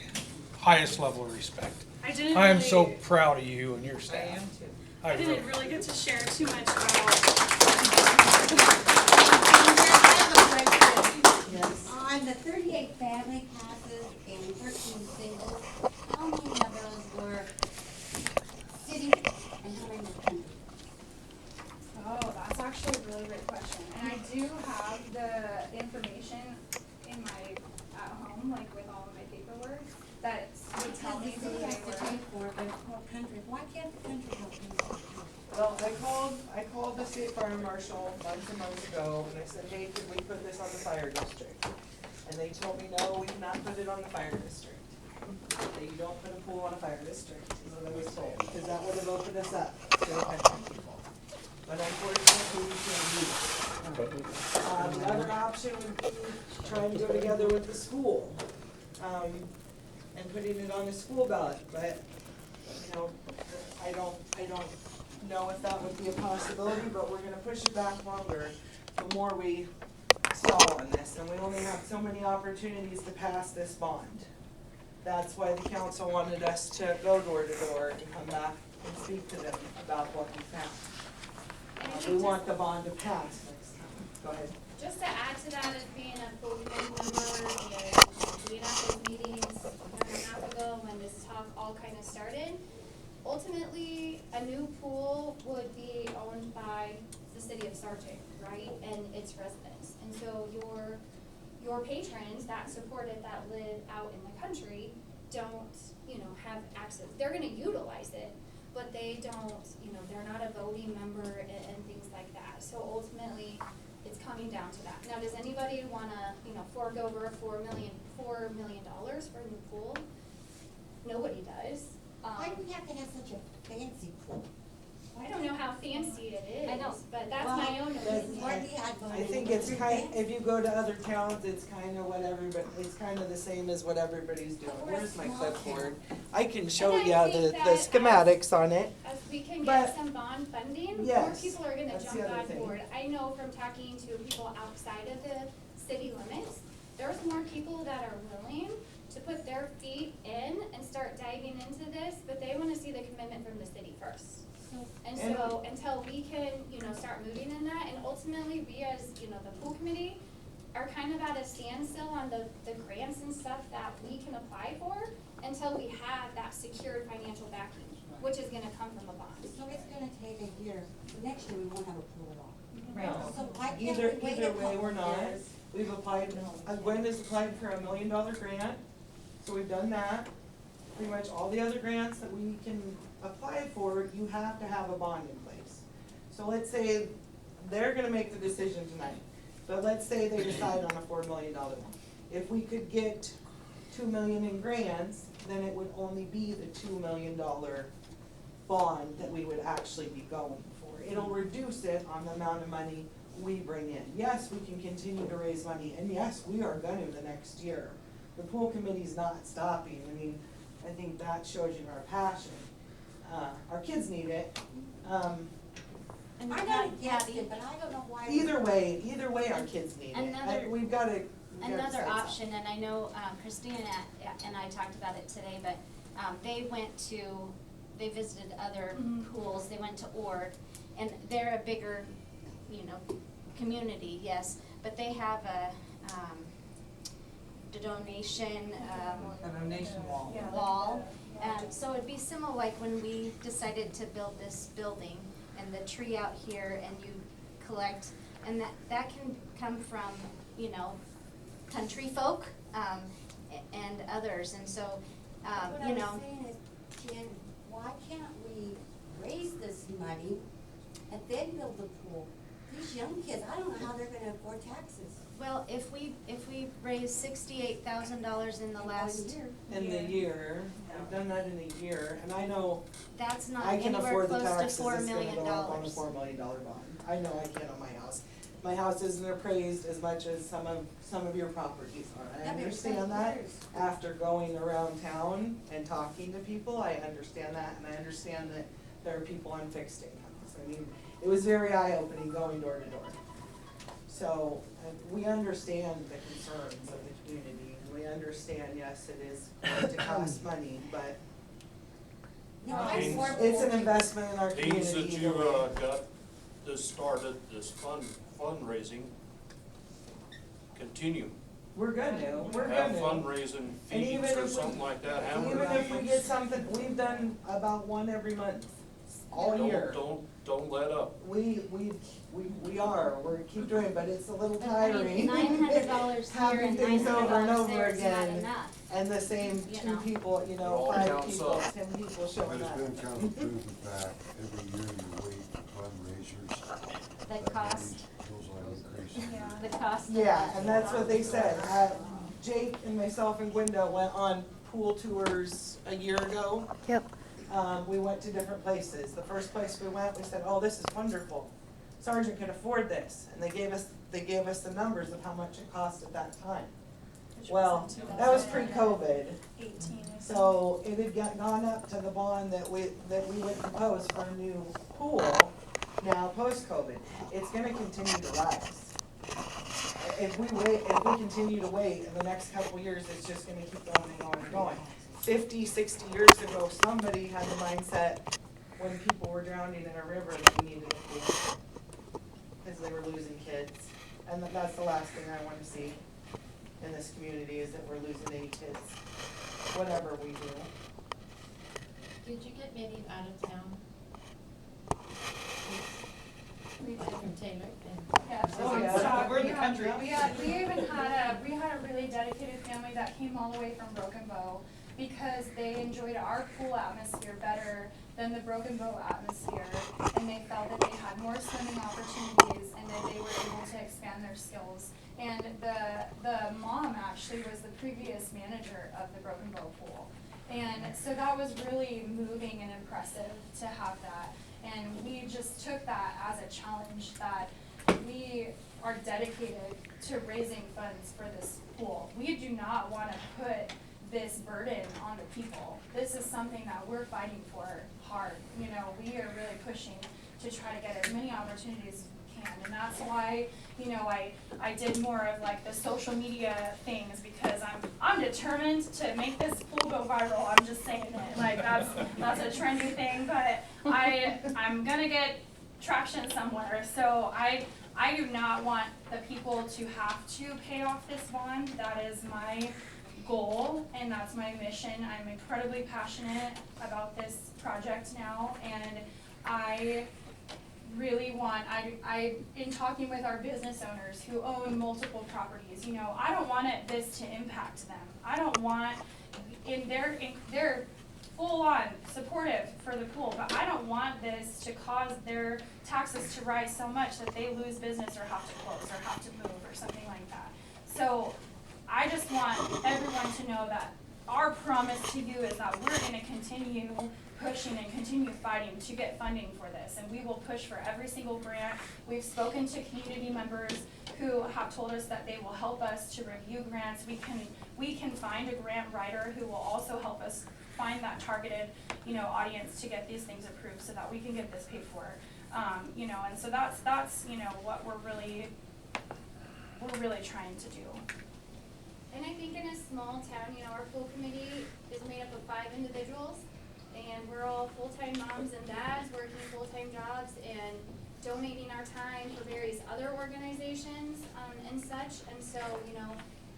highest level of respect. I am so proud of you and your staff. I didn't really get to share too much about. Yes. On the 38 family passes and 13 singles, how many of those were city and how many were country? Oh, that's actually a really great question. And I do have the information in my, at home, like with all of my paperwork, that would tell me who they Because the city has to were. pay for it, but it's called country. Why can't the country go in? Well, I called the state fire marshal months and months ago, and I said, hey, could we put this on the fire district? And they told me, no, we cannot put it on the fire district. That you don't put a pool on a fire district, is what I was told, because that would have opened us up to the country people. But unfortunately, we can't do that. The other option would be trying to go together with the school, and putting it on the school ballot, but, I don't know if that would be a possibility, but we're gonna push it back longer the more we stall on this, and we only have so many opportunities to pass this bond. That's why the council wanted us to go door to door and come back and speak to them about what we found. We want the bond to pass next time. Go ahead. Just to add to that, as being a voting member and being at those meetings a year and a half ago when this talk all kind of started, ultimately, a new pool would be owned by the city of Sargent, right, and its residents. And so your patrons that support it, that live out in the country, don't, have access. They're gonna utilize it, but they don't, they're not a voting member and things like that. So ultimately, it's coming down to that. Now, does anybody wanna, forego over $4 million for a new pool? Nobody does. Why do we have to have such a fancy pool? I don't know how fancy it is. I know. But that's my own opinion. I think it's if you go to other towns, it's kind of whatever, but it's kind of the same as what everybody's doing. Where's my clipboard? I can show And you I think the that schematics on it. As we can But- get some bond funding, more Yes, people are gonna that's the jump other on thing. board. I know from talking to people outside of the city limits, there's more people that are willing to put their feet in and start diving into this, but they wanna see the commitment from the city first. And so, until we can, start moving in that, and ultimately, we as, the pool committee are kind of at a standstill on the grants and stuff that we can apply for until we have that secured financial backing, which is gonna come from a bond. So it's gonna take a year, next year we won't have a pool at all. No. So why can't we Either wait a way, couple we're not. years? We've applied, Gwen has applied for $1 million grant, so we've done that. Pretty much all the other grants that we can apply for, you have to have a bond in place. So let's say they're gonna make the decision tonight, but let's say they decide on a $4 million one. If we could get 2 million in grants, then it would only be the $2 million bond that we would actually be going for. It'll reduce it on the amount of money we bring in. Yes, we can continue to raise money, and yes, we are gonna the next year. The pool committee's not stopping. I mean, I think that shows you our passion. Our kids need it. And I got against it, but I don't know why. Either way, our kids need it. We've gotta Another decide option, and I know Christina and I talked about it today, but they visited other pools, they went to Ord, and they're a bigger, community, yes, but they have a donation, A donation wall. wall. So it'd be similar like when we decided to build this building and the tree out here and you collect, and that can come from, country folk, and others, and so, What I was saying is, Jen, why can't we raise this money and then build the pool? These young kids, I don't know how they're gonna afford taxes. well, if we raise $68,000 in the last, In the year, I've done that in a year, and I know that's not I can anywhere afford the close to taxes $4 that's gonna million. go up on the $4 million bond. I know I can on my house. My house isn't appraised as much as some of your properties are. I Yeah, but it's understand been that. years. After going around town and talking to people, I understand that, and I understand that there are people on fixed incomes. I mean, it was very eye-opening going door to door. So, we understand the concerns of the community, and we understand, yes, it is going to cost money, but No, I Means- support it's an pool. investment in our community. Means that you, either way. got this started, this fundraising, continue. We're gonna. Have fundraising And feeds even or if something like that, have Even if we get something, we've done about one every month, all year. Don't let up. We keep doing, but it's a little But I mean, tiring. $900 here Having and things over and $900 over there is not again, enough. and the same You two know. people, It all 5 counts people, up. 10 people But showing it's up. been kind of proven back, every year you wait for fundraisers. The cost. Goes on increasing. The cost of Yeah, that. and that's what they said. Jake and myself and Gwenda went on pool tours a year ago. Yep. We went to different places. The first place we went, we said, oh, this is wonderful. Sergeant can afford this. And they gave us the numbers of how much it cost at that time. Well, that was pre-COVID. 18. So it had gone up to the bond that we would propose for a new pool now post-COVID. It's gonna continue to rise. If we continue to wait in the next couple of years, it's just gonna keep going and going and going. 50, 60 years ago, somebody had the mindset when people were drowning in a river that we needed a pool. Because they were losing kids. And that's the last thing I wanna see in this community, is that we're losing any kids, whatever we do. Did you get many out of town? We did from Taylor and. Yeah, Oh, yeah. so We're in we the had- country. we even had a really dedicated family that came all the way from Broken Bow because they enjoyed our pool atmosphere better than the Broken Bow atmosphere, and they felt that they had more swimming opportunities and that they were able to expand their skills. And the mom actually was the previous manager of the Broken Bow pool. And so that was really moving and impressive to have that. And we just took that as a challenge that we are dedicated to raising funds for this pool. We do not want to put this burden on the people. This is something that we're fighting for hard. You know, we are really pushing to try to get as many opportunities as we can. And that's why, you know, I did more of like the social media things, because I'm determined to make this pool go viral. I'm just saying it. Like that's a trendy thing, but I'm gonna get traction somewhere. So I do not want the people to have to pay off this bond. That is my goal and that's my mission. I'm incredibly passionate about this project now, and I really want, in talking with our business owners who own multiple properties, you know, I don't want this to impact them. I don't want, they're full on supportive for the pool, but I don't want this to cause their taxes to rise so much that they lose business or have to close or have to move or something like that. So I just want everyone to know that our promise to you is that we're gonna continue pushing and continue fighting to get funding for this, and we will push for every single grant. We've spoken to community members who have told us that they will help us to review grants. We can find a grant writer who will also help us find that targeted, you know, audience to get these things approved so that we can get this paid for. You know, and so that's you know what we're really trying to do. And I think in a small town, you know, our pool committee is made up of 5 individuals, and we're all full-time moms and dads working full-time jobs and donating our time for various other organizations and such. And so, you know,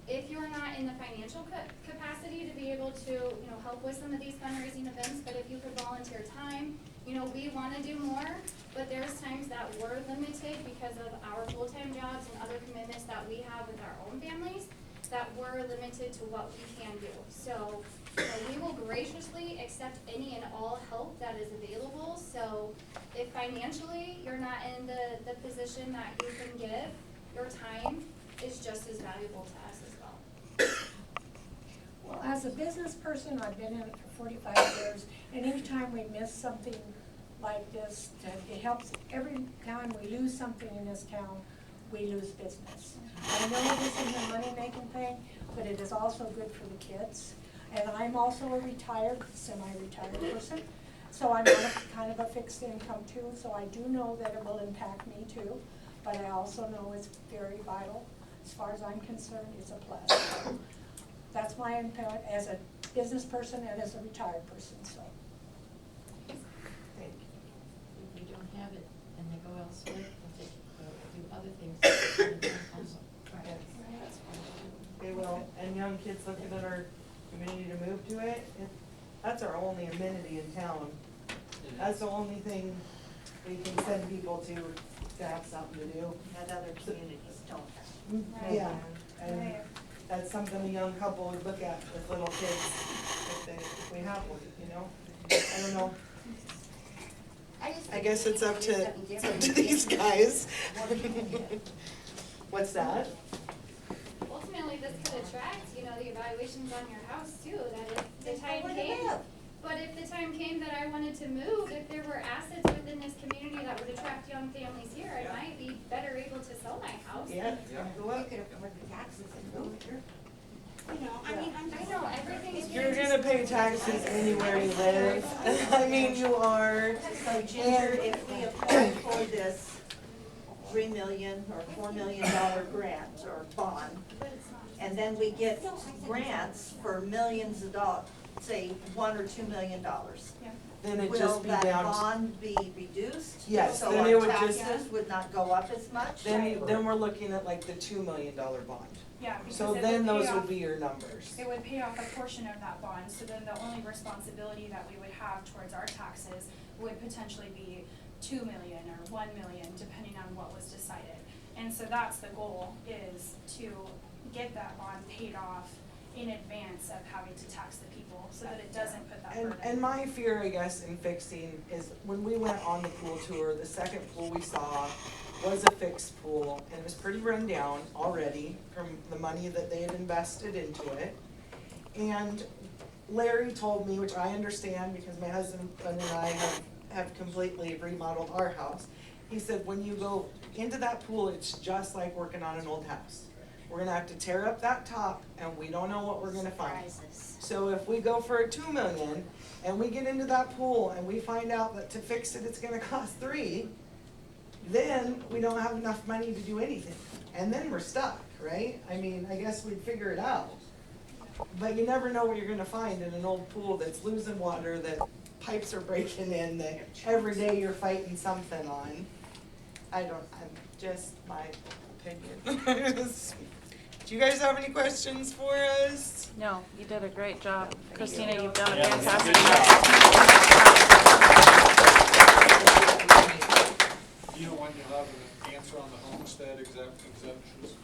if you're not in the financial capacity to be able to, you know, help with some of these fundraising events, but if you could volunteer time, you know, we want to do more, but there's times that we're limited because of our full-time jobs and other commitments that we have with our own families, that we're limited to what we can do. So, you know, we will graciously accept any and all help that is available. So if financially you're not in the position that you can give, your time is just as valuable to us as well. Well, as a business person, I've been in it for 45 years, and anytime we miss something like this, it helps. Every time we lose something in this town, we lose business. I know this isn't a money-making thing, but it is also good for the kids. And I'm also a retired, semi-retired person, so I'm on a kind of a fixed income too, so I do know that it will impact me too, but I also know it's very vital. As far as I'm concerned, it's a plus. So that's my input as a business person and as a retired person, so. Thank you. If we don't have it and they go elsewhere, they'll do other things. They will, and young kids looking at our community to move to it, that's our only amenity in town. That's the only thing we can send people to have something to do. That other communities don't have. Yeah, and that's something a young couple would look at with little kids, if we have one, you know? I don't know. I guess it's up to these guys. What's that? Ultimately, this could attract, you know, the evaluations on your house too, that if the time came, but if the time came that I wanted to move, if there were assets within this community that would attract young families here, I might be better able to sell my house. Yeah. You could afford the taxes and move here. You know, I mean, I know, everything's. You're gonna pay taxes anywhere you live. I mean, you are. So Ginger, if we apply for this $3 million or $4 million grant or bond, and then we get grants for millions of dollars, say $1 or $2 million. Then it Will just be that down to. bond be reduced? Yes, So then it would our just. taxes would not go up as much? Then we're looking at like the $2 million bond. Yeah, because So it then would pay those off- would be your numbers. It would pay off a portion of that bond, so then the only responsibility that we would have towards our taxes would potentially be 2 million or 1 million, depending on what was decided. And so that's the goal, is to get that bond paid off in advance of having to tax the people, so that it doesn't put that burden. And my fear, I guess, in fixing is when we went on the pool tour, the second pool we saw was a fixed pool, and it was pretty run down already from the money that they had invested into it. And Larry told me, which I understand because my husband and I have completely remodeled our house. He said, when you go into that pool, it's just like working on an old house. we're gonna have to tear up that top, and we don't know what we're gonna find. So if we go for a 2 million, and we get into that pool, and we find out that to fix it, it's gonna cost 3, then we don't have enough money to do anything, and then we're stuck, right? I mean, I guess we'd figure it out. But you never know what you're gonna find in an old pool that's losing water, that pipes are breaking in, that every day you're fighting something on. I'm just my opinion. Do you guys have any questions for us? No, you did a great job. Christina, you. you've done a Yeah, fantastic good job. Do you know when you'll have an answer on the homestead exemptions?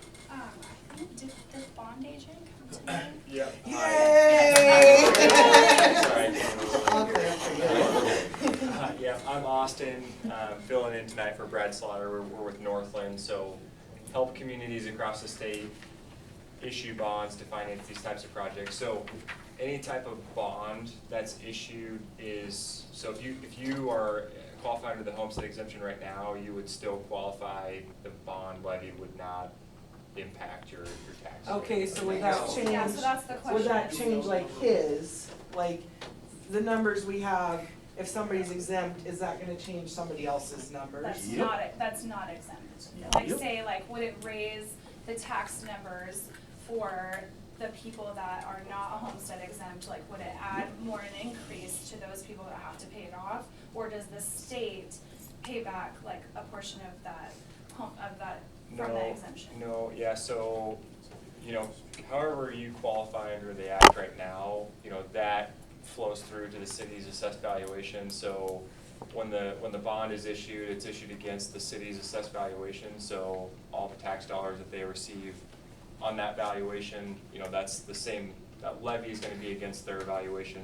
Did the bond agent come today? Yeah. Yay! Yeah, I'm Austin, filling in tonight for Brad Slaughter. We're with Northland, so help communities across the state issue bonds to finance these types of projects. So any type of bond that's issued is, so if you are qualified under the homestead exemption right now, you would still qualify. The bond levy would not impact your taxes. Okay, so would that change, Yeah, so that's the question. would that change like his, like the numbers we have, if somebody's exempt, is that gonna change somebody else's numbers? That's not exempt. Like say, like, would it raise the tax numbers for the people that are not a homestead exempt? Like, would it add more an increase to those people that have to pay it off? Or does the state pay back like a portion of that from that exemption? No, yeah, so, however you qualify under the act right now, that flows through to the city's assessed valuation. So when the bond is issued, it's issued against the city's assessed valuation. So all the tax dollars that they receive on that valuation, that's the same, that levy is gonna be against their valuation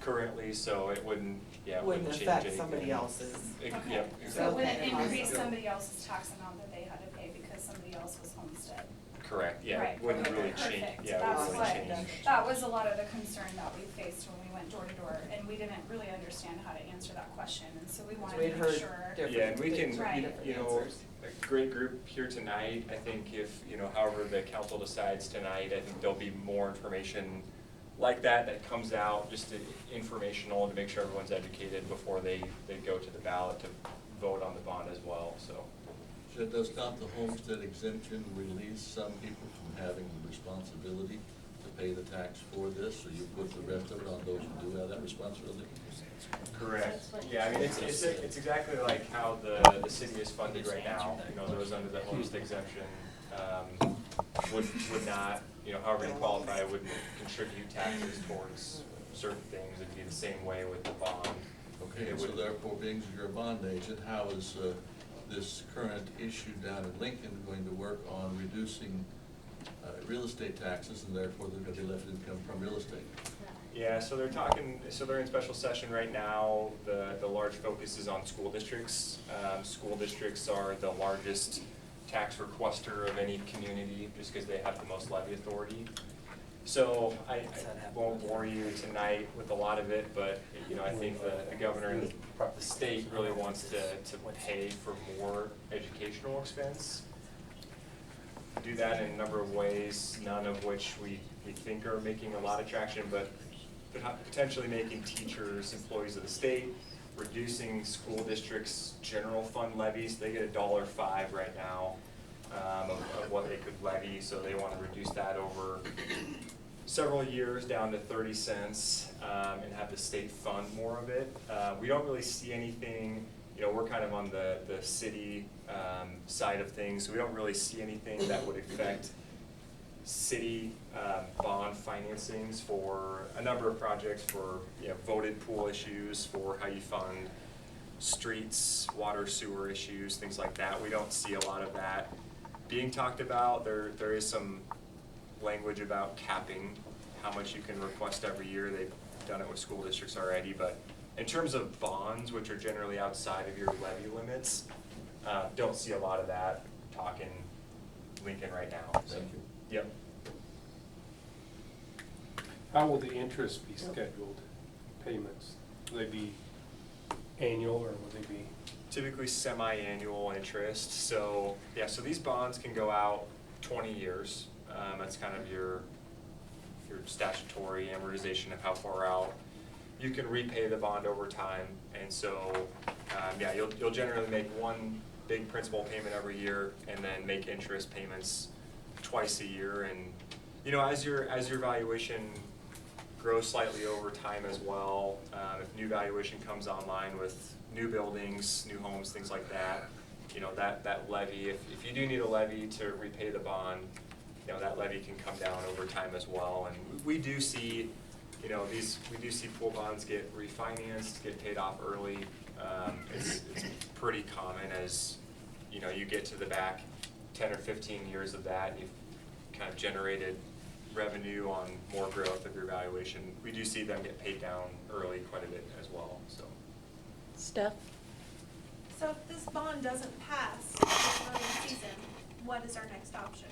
currently, so it wouldn't change anything. affect somebody else's. Yep, So exactly. it wouldn't increase somebody else's tax amount that they had to pay because somebody else was homestead? Correct, yeah, Right, it wouldn't okay, really change, perfect. yeah, it That's wouldn't what- really change. That was a lot of the concern that we faced when we went door to door, and we didn't really understand how to answer that question, and so we wanted we'd to heard make sure. Yeah, and we can, Right. a great group here tonight. I think if, however the council decides tonight, I think there'll be more information like that comes out, just informational to make sure everyone's educated before they go to the ballot to vote on the bond as well, so. Does not the homestead exemption release some people from having the responsibility to pay the tax for this? So you put the rest of it on those who do have that responsibility? Correct. Yeah, I mean, it's exactly like how the city is funded right now. Those under the homestead exemption would not, however you qualify, wouldn't contribute taxes towards certain things. It'd be the same way with the bond. Okay, so therefore, being you're a bond agent, how is this current issue down in Lincoln going to work on reducing real estate taxes, and therefore they're going to be left income from real estate? Yeah, so they're in special session right now. The large focus is on school districts. School districts are the largest tax requester of any community just because they have the most levy authority. So I won't bore you tonight with a lot of it, but I think the governor and the state really wants to pay for more educational expense. Do that in a number of ways, none of which we think are making a lot of traction, but potentially making teachers employees of the state, reducing school districts' general fund levies. They get $1.05 right now of what they could levy, so they want to reduce that over several years down to 30 cents and have the state fund more of it. We don't really see anything, we're kind of on the city side of things, so we don't really see anything that would affect city bond financings for a number of projects, for voted pool issues, for how you fund streets, water, sewer issues, things like that. We don't see a lot of that being talked about. There is some language about capping how much you can request every year. They've done it with school districts already, but in terms of bonds, which are generally outside of your levy limits, don't see a lot of that talk in Lincoln right now. Thank you. Yep. How will the interest be scheduled, payments? Will they be annual or will they be? Typically semi-annual interest. So yeah, so these bonds can go out 20 years. That's kind of your statutory amortization of how far out. You can repay the bond over time, and so, yeah, you'll generally make one big principal payment every year, and then make interest payments twice a year. And as your valuation grows slightly over time as well, if new valuation comes online with new buildings, new homes, things like that, that levy, if you do need a levy to repay the bond, that levy can come down over time as well. And we do see, we do see pool bonds get refinanced, get paid off early. It's pretty common as, you get to the back 10 or 15 years of that, you've kind of generated revenue on more growth of your valuation. We do see them get paid down early quite a bit as well, so. Steph? So if this bond doesn't pass this voting season, what is our next option?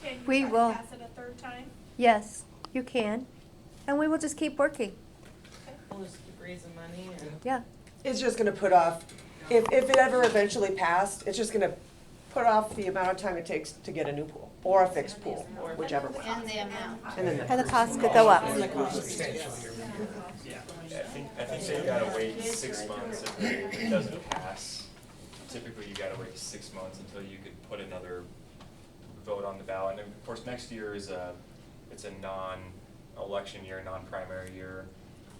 Can We you try will. to pass it a third time? Yes, you can. And we will just keep working. We'll just keep raising money and. Yeah. It's just gonna put off, if it ever eventually passed, it's just gonna put off the amount of time it takes to get a new pool, or a fixed pool, whichever one. And the amount. And then And the cost could go up. Yeah, I think they've gotta wait 6 months if it doesn't pass. Typically, you gotta wait 6 months until you could put another vote on the ballot. And of course, next year it's a non-election year, non-primary year.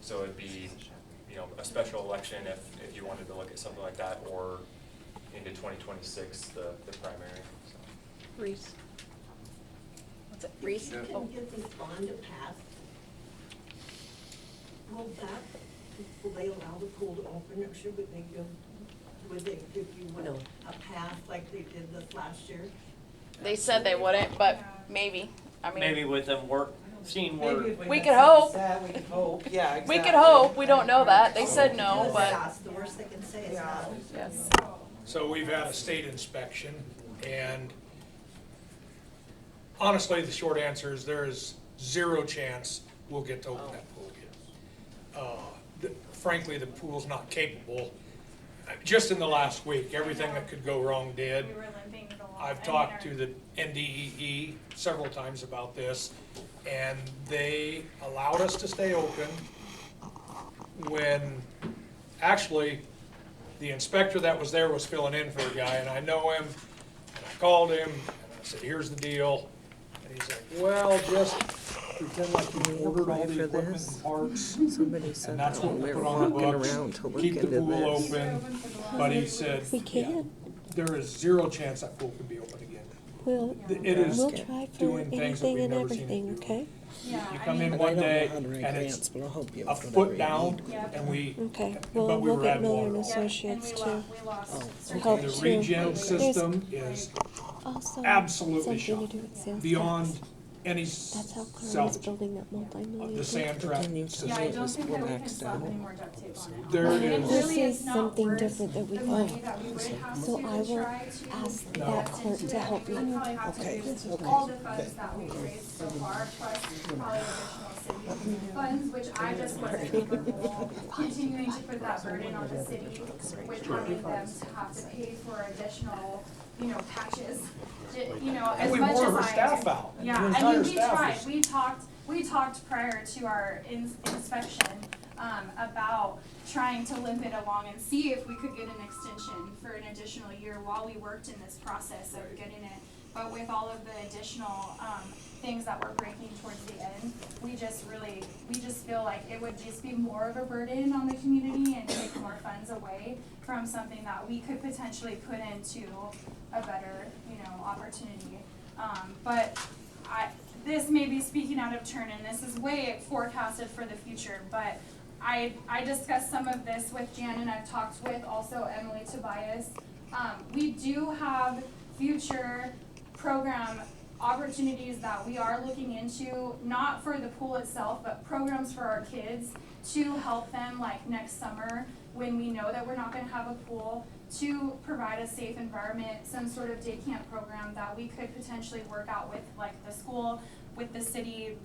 So it'd be, a special election if you wanted to look at something like that, or into 2026, the primary, so. Reese. What's it? Reese? If you can get this bond to pass, will they allow the pool to open, or should would they give you a pass like they did this last year? They said they wouldn't, but maybe. I mean, Maybe with them seeing Maybe where. if We we could had hope. something set, we could hope, yeah, exactly. we could hope. We don't know that. They said no, but Pass, the worst they can say is no. yes. So we've had a state inspection, and honestly, the short answer is there is 0 chance we'll get to open that pool again. Frankly, the pool's not capable. Just in the last week, everything that could go wrong did. We were limping it along. I've talked to the NDEE several times about this, and they allowed us to stay open when actually the inspector that was there was filling in for a guy, and I know him, and I called him, and I said, here's the deal. And he's like, well, just pretend like you ordered all the equipment and parts, and that's what we put on the books. Keep the pool open, but he said, yeah, there is 0 chance that pool can be open again. It is doing things that we've never seen it do. Okay? You come in one day and it's a foot down, and Okay, but well, we we'll were get adding Miller water. and all the time. Associates too. We lost. Help The too. regen system is Also, absolutely something to do shot with sales beyond tax. any That's how Carmen's salvage. building that multi-million. The sand trap Yeah, I system. don't think that we can slap any more duct tape on it. There it And is. This really, is it's not something worth different that we the can money that we would have So to I will try to ask No. that clerk to help I'd me. probably have to use all the funds that we raised so far, plus probably additional city funds, which I just wasn't comfortable continuing to put that burden on the city with having them to have to pay for additional, patches. As And we much wore as our I. staff out. Yeah, The I entire mean, we staff tried, was- we talked prior to our inspection, about trying to limp it along and see if we could get an extension for an additional year while we worked in this process of getting it. But with all of the additional, things that we're breaking towards the end, we just feel like it would just be more of a burden on the community and take more funds away from something that we could potentially put into a better, opportunity. But this may be speaking out of turn, and this is way forecasted for the future, but I discussed some of this with Jan, and I've talked with also Emily Tobias. We do have future program opportunities that we are looking into, not for the pool itself, but programs for our kids to help them, like next summer, when we know that we're not gonna have a pool, to provide a safe environment, some sort of day camp program that we could potentially work out with, like the school, with the city.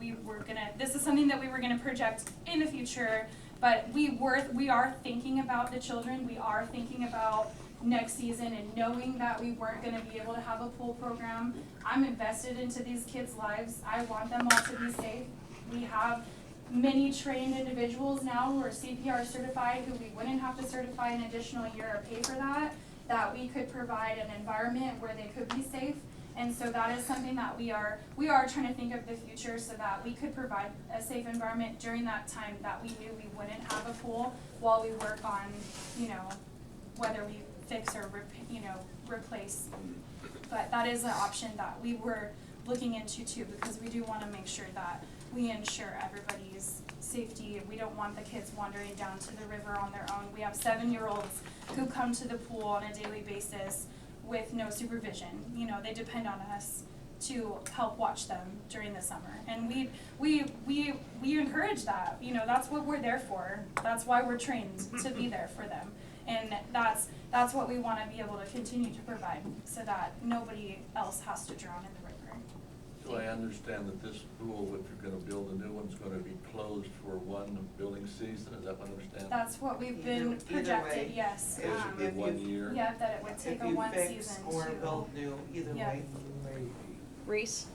This is something that we were gonna project in the future, but we are thinking about the children, we are thinking about next season, and knowing that we weren't gonna be able to have a pool program, I'm invested into these kids' lives. I want them all to be safe. We have many trained individuals now who are CPR certified, who we wouldn't have to certify an additional year or pay for that we could provide an environment where they could be safe. And so that is something that we are trying to think of the future so that we could provide a safe environment during that time that we knew we wouldn't have a pool while we work on, whether we fix or replace. But that is an option that we were looking into too, because we do wanna make sure that we ensure everybody's safety. We don't want the kids wandering down to the river on their own. We have 7-year-olds who come to the pool on a daily basis with no supervision. They depend on us to help watch them during the summer. And we encourage that. That's what we're there for. That's why we're trained to be there for them. And that's what we want to be able to continue to provide so that nobody else has to drown in the river. So I understand that this pool, if you're gonna build a new one, is gonna be closed for one building season, is that what I understand? That's what we've been Either projected, way, yes. It should be 1 year? Yeah, that it would take a one season If you fix or to. build new, either Yeah. way. Reese?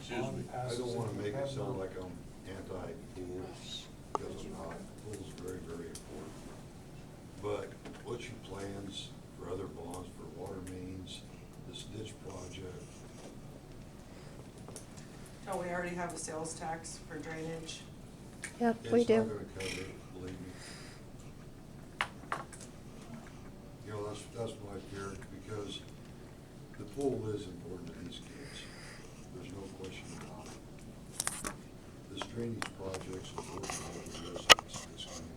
Excuse me. I don't wanna make it sound like I'm anti-pools, because I'm not. Pool's very, very important. But what's your plans for other bonds, for water mains, this ditch project? Oh, we already have a sales tax for drainage. Yep, we It's not do. gonna cover it, believe me. That's my fear, because the pool is important to these kids. There's no question about it. This drainage project's important to the rest of this community.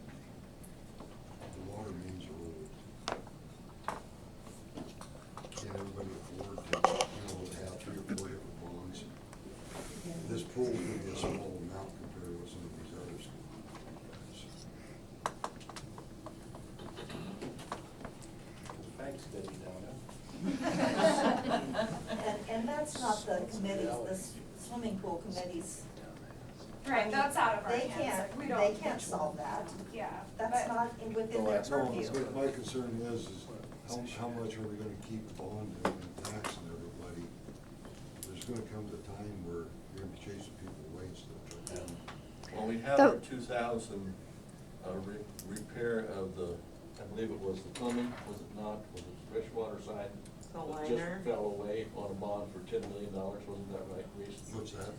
The water mains are old. Can't everybody afford to, have 3 or 4 different bonds? This pool would be a small amount compared to some of these other schools. Thanks, Debbie Downer. And that's not the committees, the swimming pool committees. Right, that's out of our They hands. We can't, don't. they can't solve that. Yeah. That's but- not within their purview. But my concern is how much are we gonna keep bonding and taxing everybody? There's gonna come the time where you're gonna be chasing people away and stuff. Well, we have our 2000 repair of the, I believe it was the plumbing, was it not, was it freshwater side? The That liner. just fell away on a bond for $10 million, wasn't that right, Reese? What's that?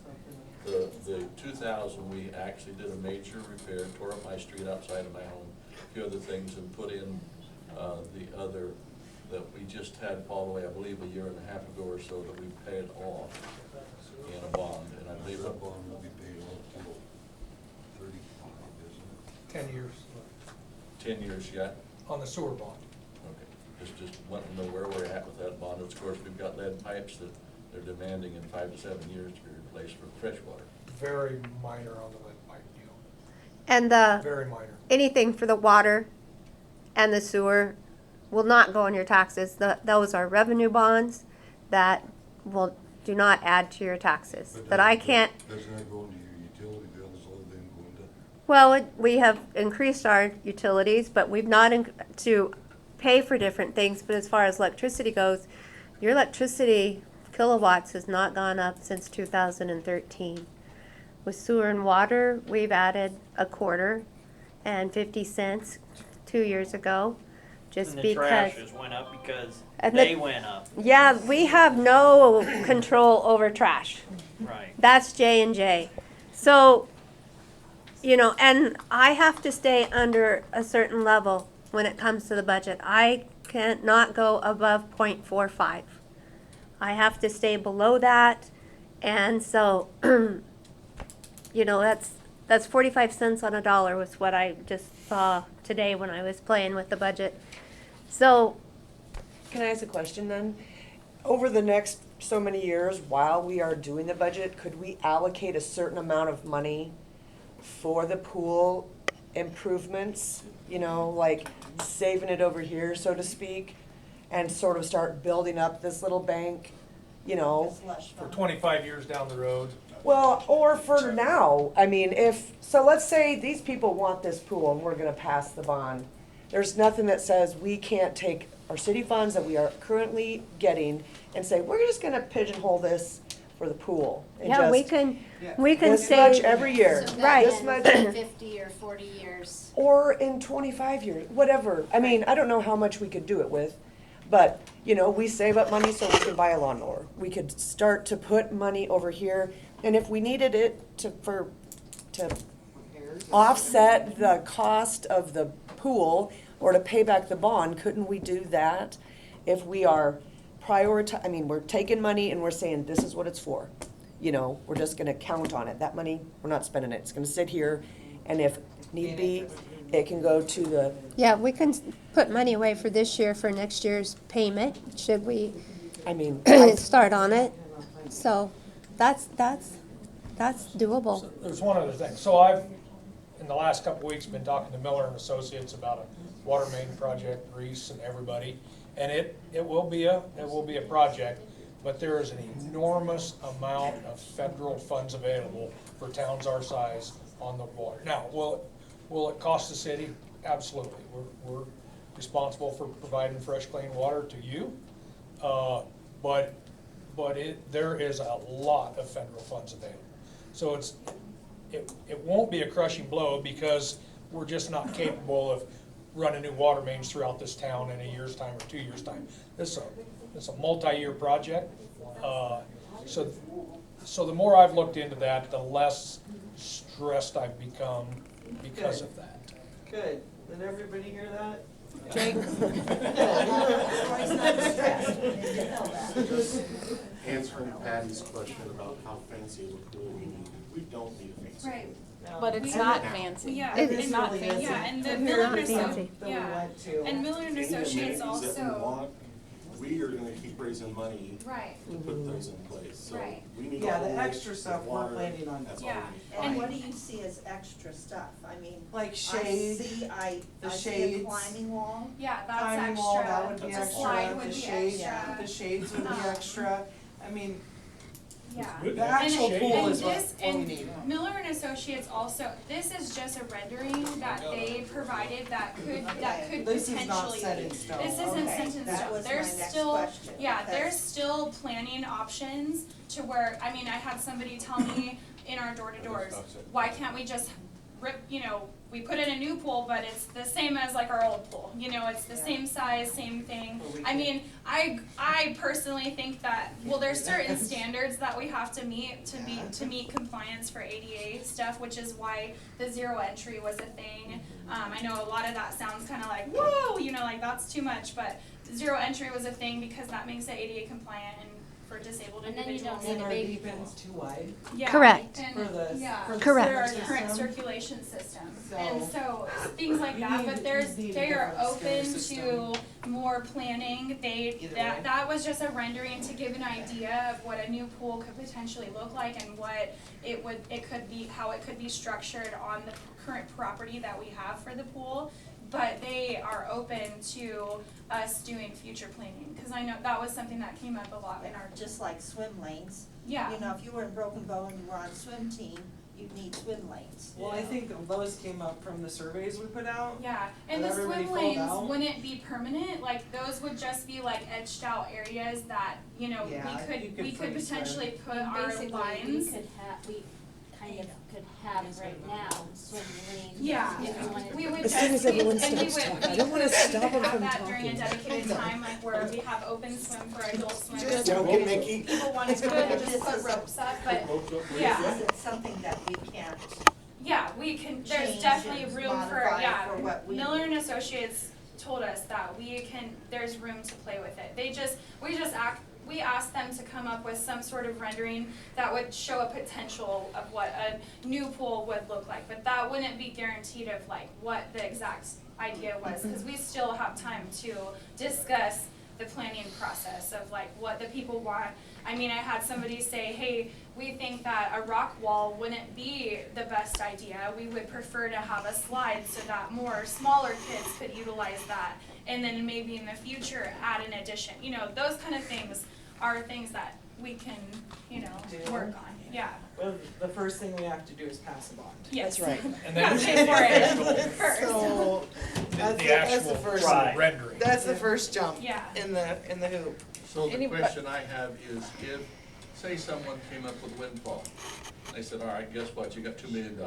The 2000, we actually did a major repair, tore up my street outside of my home, a few other things, and put in the other that we just had fall away, I believe, a year and a half ago or so, that we paid off in a bond, and I believe That bond will be paid off till 35, isn't it? 10 years 10 years yet. on the sewer bond. Okay, just wanting to know where we're at with that bond. Of course, we've got lead pipes that they're demanding in 5 to 7 years to be replaced for freshwater. Very minor on the lead pipe deal. And Very minor. anything for the water and the sewer will not go on your taxes. Those are revenue bonds that do not add to your taxes. But I can't, Doesn't that go into your utility bills other than going to? well, we have increased our utilities, but we've not to pay for different things. But as far as electricity goes, your electricity kilowatts has not gone up since 2013. With sewer and water, we've added $0.25 and 2 years ago, just And the because. trashes went up because And they went up. Yeah, we have no control over trash. Right. That's J&J. So, and I have to stay under a certain level when it comes to the budget. I can't not go above 0.45. I have to stay below that. And so, that's 45 cents on a dollar was what I just saw today when I was playing with the budget. So, Can I ask a question then? Over the next so many years, while we are doing the budget, could we allocate a certain amount of money for the pool improvements? Like saving it over here, so to speak, and sort of start building up this little bank, For 25 years down the road. Well, or for now, let's say these people want this pool and we're gonna pass the bond. There's nothing that says we can't take our city funds that we are currently getting and say, we're just gonna pigeonhole this for the pool. And Yeah, we just can this much say, every year. So Right. This then much, in 50 or 40 years. or in 25 years, whatever. I mean, I don't know how much we could do it with, but, you know, we save up money so we can buy a lawnmower. We could start to put money over here, and if we needed it to offset the cost of the pool or to pay back the bond, couldn't we do that? If we are I mean, we're taking money and we're saying, this is what it's for. You know, we're just gonna count on it. That money, we're not spending it. It's gonna sit here, and if need be, it can go to the, yeah, we can put money away for this year for next year's payment, should we I mean, start on it. So that's doable. There's one other thing. So I've, in the last couple of weeks, been talking to Miller and Associates about a water main project, Reese and everybody. And it will be a project, but there is an enormous amount of federal funds available for towns our size on the water. Now, will it cost the city? Absolutely. We're responsible for providing fresh, clean water to you. But there is a lot of federal funds available. So it won't be a crushing blow because we're just not capable of running new water mains throughout this town in a year's time or 2 years' time. It's a multi-year project. So the more I've looked into that, the less stressed I've become because of that. Good. Did everybody hear that? Jake? Answering Patty's question about how fancy of a pool we need, we don't need a fancy Right. pool. But it's not fancy. Yeah, It's not really fancy. Yeah, and the It's Miller not and fancy. yeah, went to. and Miller and Any Associates amenities that we also, want, we are gonna keep raising money right, to put those in place. So Right. we need Yeah, a the hole, extra stuff we're water, planning on. that's all Yeah. we need. And what do you see as extra stuff? I mean, Like I shade, the see a shades. climbing wall. yeah, that's climbing extra. wall, that would be The extra, slide would the be shades, extra. the shades would be Um, extra. I mean, Yeah. the actual And- pool and is what this- we and need. Miller and Associates also, this is just a rendering that they provided that could This is not potentially. set in stone. This isn't Okay, set in that stone. was my There's next still, question, yeah, because- there's still planning options to where, I mean, I had somebody tell me in our door-to-doors, why can't we just rip, you know, we put in a new pool, but it's the same as like our old pool, you know, it's the same size, same thing. I mean, I personally think that, well, there's certain standards that we have to meet to meet compliance for ADA stuff, which is why the zero entry was a thing. I know a lot of that sounds kinda like, whoa, you know, like that's too much, but zero entry was a thing because that makes it ADA compliant and for disabled And then you individuals. don't And need a our big deep end's too wide. Yeah, Correct. and- For the- yeah, for the Correct. for our system. current circulation system, So- and so things like that, but we need a they are different open system. to more planning. Either way. That was just a rendering to give an idea of what a new pool could potentially look like and what it could be, how it could be structured on the current property that we have for the pool. But they are open to us doing future planning, cause I know that was something that came up a lot in our, Just like swim lanes. yeah. You know, if you were in Broken Bow and you were on a swim team, you'd need swim lanes. Well, I think those came up from the surveys we put out. Yeah, and That the everybody swim filled lanes out? wouldn't be permanent, like those would just be like etched out areas that, you know, Yeah, you could we could freeze them. potentially put our Basically, lines. we kind of could have right now swim lanes. Yeah, if you wanted we to. would As just, soon as we everyone would, and we stops would, talking. I we don't wanna could stop them have from that during a talking. dedicated time, like where we have open swim for adult swim. Don't get Mickey. People wanted to go and just put ropes up, but, yeah, Is it something that we can't? yeah, we can, there's Change definitely and room for, modify yeah, for what we Miller and need. Associates told us that there's room to play with it. We asked them to come up with some sort of rendering that would show a potential of what a new pool would look like, but that wouldn't be guaranteed of like what the exact idea was, cause we still have time to discuss the planning process of like what the people want. I mean, I had somebody say, hey, we think that a rock wall wouldn't be the best idea. We would prefer to have a slide so that more smaller kids could utilize that. And then maybe in the future, add an addition. You know, those kind of things are things that we can, you know, Do. work on. Yeah. Well, the first thing we have to do is pass a bond. Yes. That's right. And Yeah, then pay for it first. So, the actual rendering. That's the first jump Yeah. in the hoop. So the Any que- question I have is if, say someone came up with windfall, they said, all right, guess what, you got $2 million.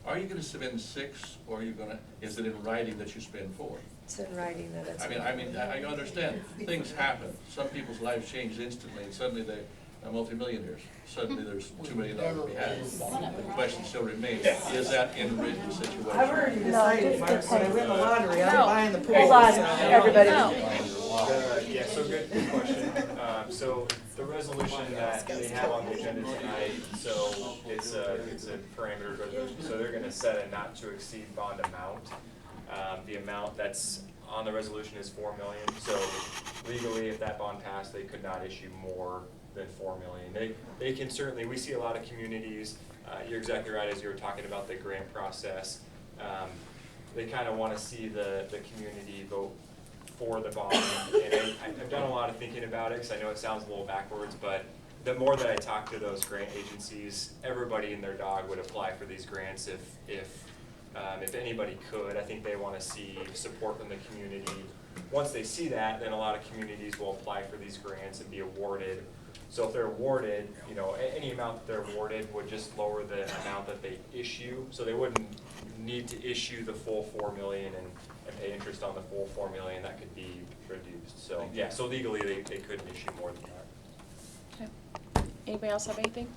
Are you gonna spend 6, or are you gonna, is it in writing that you spend 4? It's in writing that it's. I understand, things happen, some people's lives change instantly, and suddenly they are multimillionaires. Suddenly there's $2 million to be had. The question still remains, is that in written situation? I've already decided, Mark, when I win the lottery, I'm No. buying the pool. Hold on, so- everybody. Yeah, so good question. So the resolution that they have on the agenda tonight, so it's a parameter resolution, so they're gonna set a not to exceed bond amount. The amount that's on the resolution is 4 million, so legally, if that bond passed, they could not issue more than 4 million. They can certainly, we see a lot of communities, you're exactly right, as you were talking about the grant process. They kind of want to see the community vote for the bond, and I've done a lot of thinking about it, because I know it sounds a little backwards, but the more that I talk to those grant agencies, everybody and their dog would apply for these grants if anybody could. I think they want to see support from the community. Once they see that, then a lot of communities will apply for these grants and be awarded. So if they're awarded, you know, any amount that they're awarded would just lower the amount that they issue. So they wouldn't need to issue the full 4 million and pay interest on the full 4 million. That could be reduced. So yeah, so legally they couldn't issue more than that. Okay. Anybody else have anything?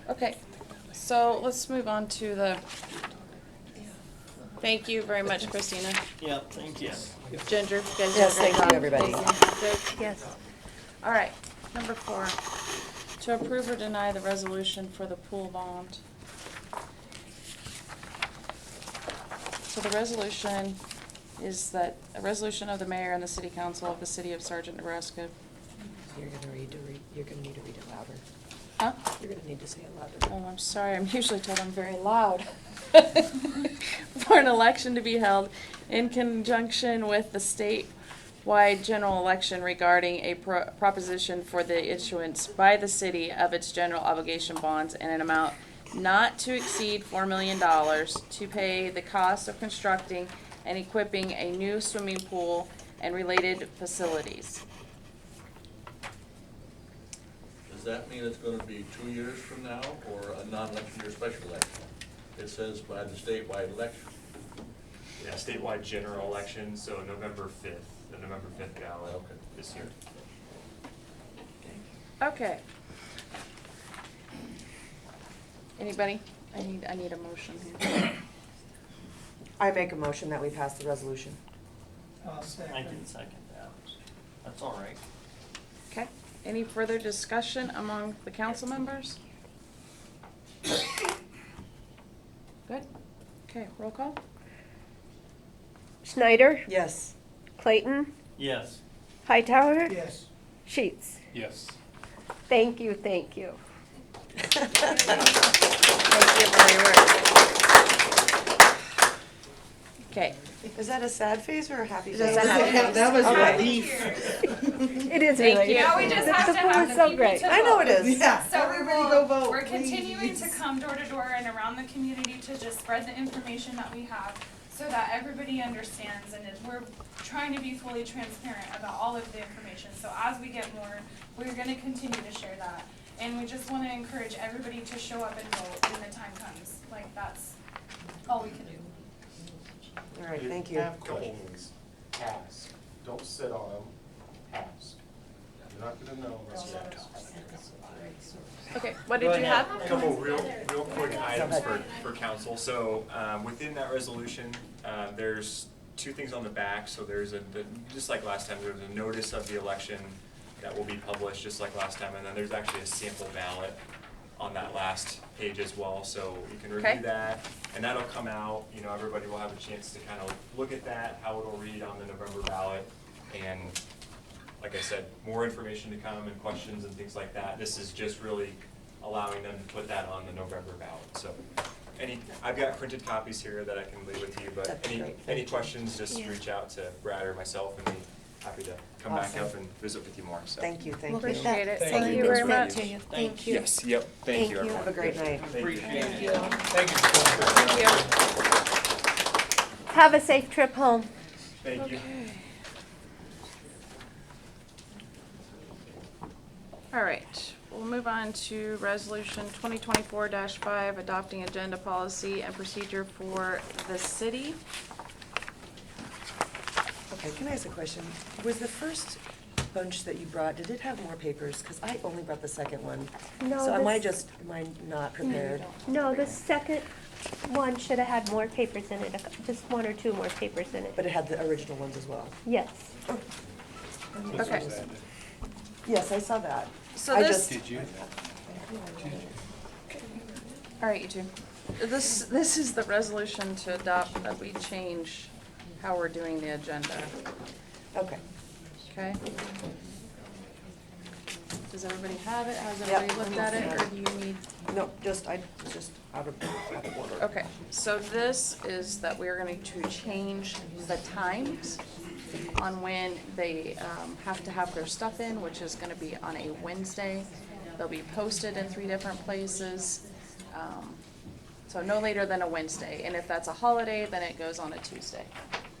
Okay, so let's move on to the, thank you very much, Christina. Yeah, thank you. Ginger, you guys did a Yes, great thank you, job. everybody. Good. Yes. All right, number 4, to approve or deny the resolution for the pool bond. So the resolution is that, a resolution of the mayor and the city council of the city of Sargent, Nebraska. You're gonna need to read it louder. Huh? You're gonna need to say it louder. Oh, I'm sorry, I'm usually told I'm very loud. For an election to be held in conjunction with the statewide general election regarding a proposition for the issuance by the city of its general obligation bonds in an amount not to exceed $4 million to pay the cost of constructing and equipping a new swimming pool and related facilities. Does that mean it's gonna be 2 years from now, or a non-election year special election? It says by the statewide election. Yeah, statewide general election, so November 5th, the November 5th ballot this year. Okay. Anybody? I need a motion here. I make a motion that we pass the resolution. I can second that. That's all right. Okay, any further discussion among the council members? Good, okay, roll call? Schneider? Yes. Clayton? Yes. Hightower? Yes. Sheets? Yes. Thank you, thank you. Thank you for your work. Okay. Is that a sad face or a happy face? That's a happy face. That was Okay. relief. It is Thank really. you. Now we just have The to pool have is the so people great. to I know it vote. is. Yeah, So everybody go vote, we're continuing to please. come door to door and around the community to just spread the information that we have so that everybody understands, and we're trying to be fully transparent about all of the information. So as we get more, we're gonna continue to share that. And we just wanna encourage everybody to show up and vote when the time comes. Like, that's all we can do. All right, thank you. Have questions, ask. Don't sit on them, ask. You're not gonna know unless you ask. Okay, what did you have? A couple real quick items for council. So within that resolution, there's 2 things on the back. So there's just like last time, there's a notice of the election that will be published just like last time. And then there's actually a sample ballot on that last page as well. So you can review Okay. that, and that'll come out. You know, everybody will have a chance to kind of look at that, how it'll read on the November ballot. And like I said, more information to come and questions and things like that. This is just really allowing them to put that on the November ballot. So I've got printed copies here that I can leave with you, but That'd be great. any questions, just reach out to Brad or myself, and happy to come back Awesome. up and visit with you more, so. Thank you, thank you. Appreciate it. Thank Thank you. you very Thank much. you. Thank you. Yes, yep, thank you, everyone. Have a great night. Appreciate it. Thank you. Thank you. Have a safe trip home. Thank you. All right, we'll move on to Resolution 2024-5, adopting agenda policy and procedure for the city. Okay, can I ask a question? Was the first bunch that you brought, did it have more papers? Because I only brought the second one. No, So am I this- just, am I not prepared? No, the second one should have had more papers in it, just one or two more papers in it. But it had the original ones as well? Yes. Okay. Yes, I saw that. So I this- just- All right, you two. This is the resolution to adopt that we change how we're doing the agenda. Okay. Okay? Does everybody have it? Has Yep. everybody looked at it, or do you need? No, just out of order. Okay, so this is that we're going to change the times on when they have to have their stuff in, which is going to be on a Wednesday. They'll be posted in 3 different places. So no later than a Wednesday. And if that's a holiday, then it goes on a Tuesday.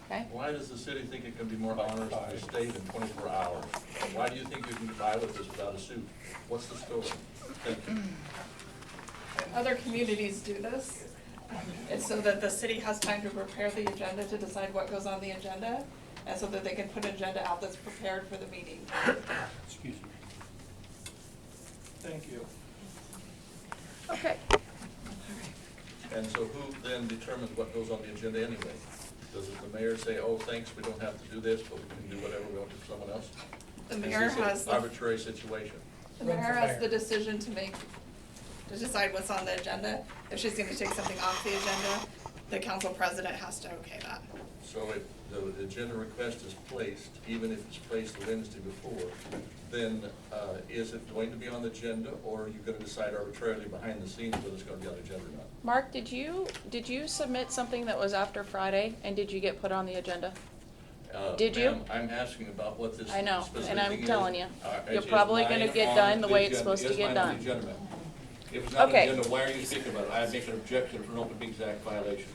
Okay? Why does the city think it can be more honest than the state in 24 hours? Why do you think you can get by with this without a suit? What's the story? Thank you. Other communities do this. It's so that the city has time to prepare the agenda to decide what goes on the agenda, and so that they can put an agenda out that's prepared for the meeting. Excuse me. Thank you. Okay. And so who then determines what goes on the agenda anyway? Does the mayor say, oh, thanks, we don't have to do this, but we can do whatever we want to someone else? The mayor Is this has an the- arbitrary situation? The mayor has the decision to make, to decide what's on the agenda. If she's gonna take something off the agenda, the council president has to okay that. So if the agenda request is placed, even if it's placed the Wednesday before, then is it going to be on the agenda, or are you gonna decide arbitrarily behind the scenes whether it's gonna be on the agenda or not? Mark, did you submit something that was after Friday, and did you get put on the agenda? Did you? Ma'am, I'm asking about what this I know, specific and I'm thing is. telling you, you're Is probably mine gonna get on done the way it's agenda? supposed to Is get mine on done. the agenda, ma'am? If it's not on the Okay. agenda, why are you speaking about it? I make an objection for an Open Meetings Act violation.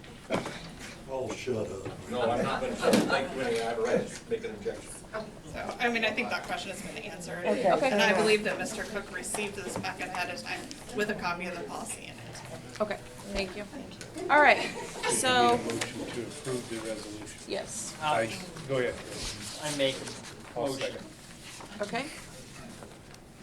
Oh, shut up. No, I'm not gonna say thank you anyway, I have a right to make an objection. So, I mean, I think that question has been answered. Okay. Okay. And I believe that Mr. Cook received this back ahead of time with a copy of the policy in it. Okay, thank you. All right, so, Motion to approve the resolution. yes, Go ahead. I make a I'll motion. second. okay.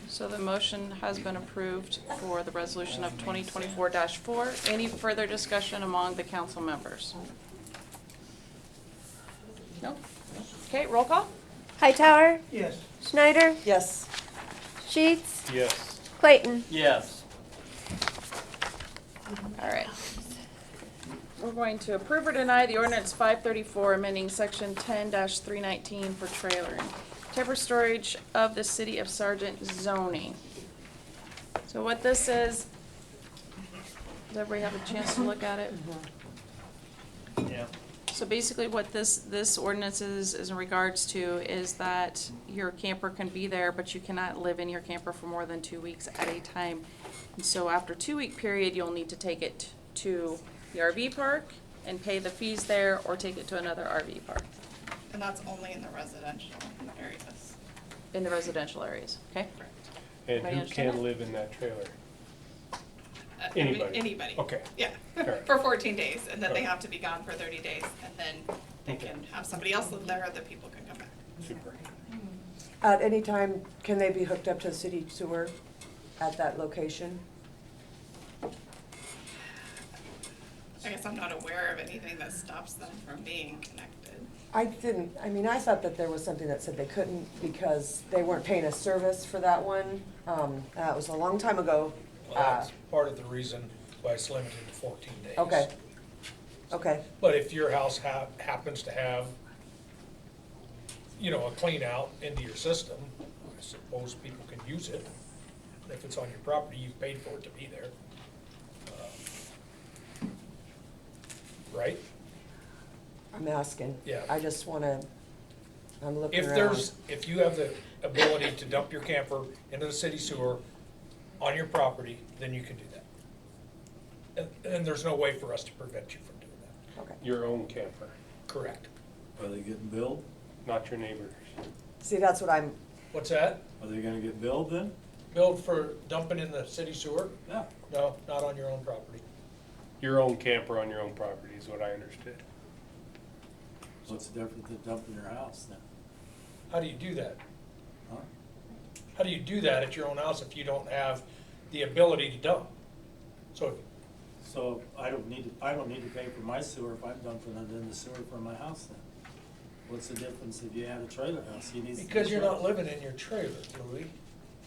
So the motion has been approved for the resolution of 2024-4. Any further discussion among the council members? No? Okay, roll call? Hightower? Yes. Schneider? Yes. Sheets? Yes. Clayton? Yes. All right. We're going to approve or deny the ordinance 534, amending section 10-319 for trailering. Temporary storage of the city of Sargent zoning. So what this is, does everybody have a chance to look at it? Yeah. So basically what this ordinance is in regards to is that your camper can be there, but you cannot live in your camper for more than 2 weeks at a time. And so after a 2-week period, you'll need to take it to the RV park and pay the fees there, or take it to another RV park And that's only in the residential areas. in the residential areas, okay? And Everybody who understand can that? live in that trailer? Anybody. Anybody? Okay. Yeah, Alright. for 14 days, and then they Alright. have to be gone for 30 days, and then they Okay. can have somebody else live there, other people can come back. Super. At any time, can they be hooked up to the city sewer at that location? I guess I'm not aware of anything that stops them from being connected. I thought that there was something that said they couldn't because they weren't paying a service for that one. That was a long time ago. Well, that's part of the reason why it's limited to 14 days. Okay. Okay, But if your house happens to have, a clean out into your system, I suppose people can use it. If it's on your property, you've paid for it to be there. Right? I'm asking. Yeah. I just wanna, I'm looking If around. if you have the ability to dump your camper into the city sewer on your property, then you can do that. And there's no way for us to prevent you from doing that. Okay. Your own camper, Correct. Are they getting billed? not your neighbor's. See, that's what I'm, What's that? Are they gonna get billed then? Billed for dumping in the city sewer? Yeah. No, not on your own property. Your own camper on your own property is what I understood. What's the difference than dumping your house then? How do you do that? Huh? How do you do that at your own house if you don't have the ability to dump? So, So I don't need to pay for my sewer if I'm dumping it in the sewer for my house then? What's the difference if you had a trailer house? You need. because you're not living in your trailer, Louis.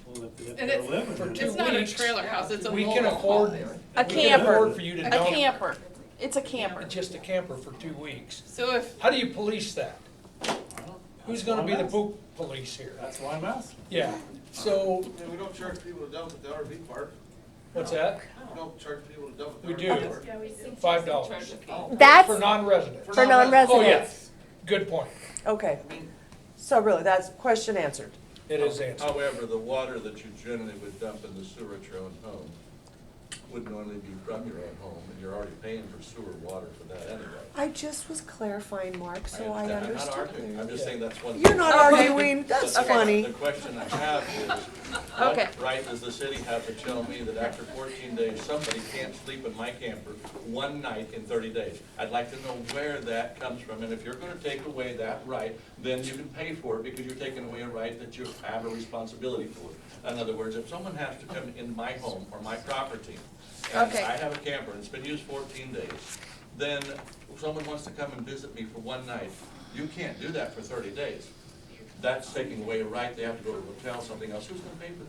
Well, if And they're it's- living For in it. two It's not a weeks, trailer house, it's a we mobile can afford, home. we A can camper. afford for you to A dump. camper. It's a camper. It's just a camper for 2 weeks. So if, How do you police that? Who's gonna be the poop police here? That's why I'm asking. Yeah, so, We don't charge people to dump at the RV park. what's that? We don't charge people to dump at the We RV do. park. $5. That's For non-residents. for non-residents. Oh, yeah, good point. okay. So really, that's question answered. It is answered. However, the water that you generally would dump in the sewer at your own home would normally be from your own home, and you're already paying for sewer water for that anyway. I just was clarifying, Mark, so I understand. I'm not understood arguing, I'm clearly. just saying that's one. You're not arguing, that's But funny. The question I have is, Okay. what right does the city have to tell me that after 14 days, somebody can't sleep in my camper one night in 30 days? I'd like to know where that comes from, and if you're gonna take away that right, then you can pay for it, because you're taking away a right that you have a responsibility for. In other words, if someone has to come in my home or my property, and Okay. I have a camper, and it's been used 14 days, then if someone wants to come and visit me for one night, you can't do that for 30 days. That's taking away a right, they have to go to a hotel, something else, who's gonna pay for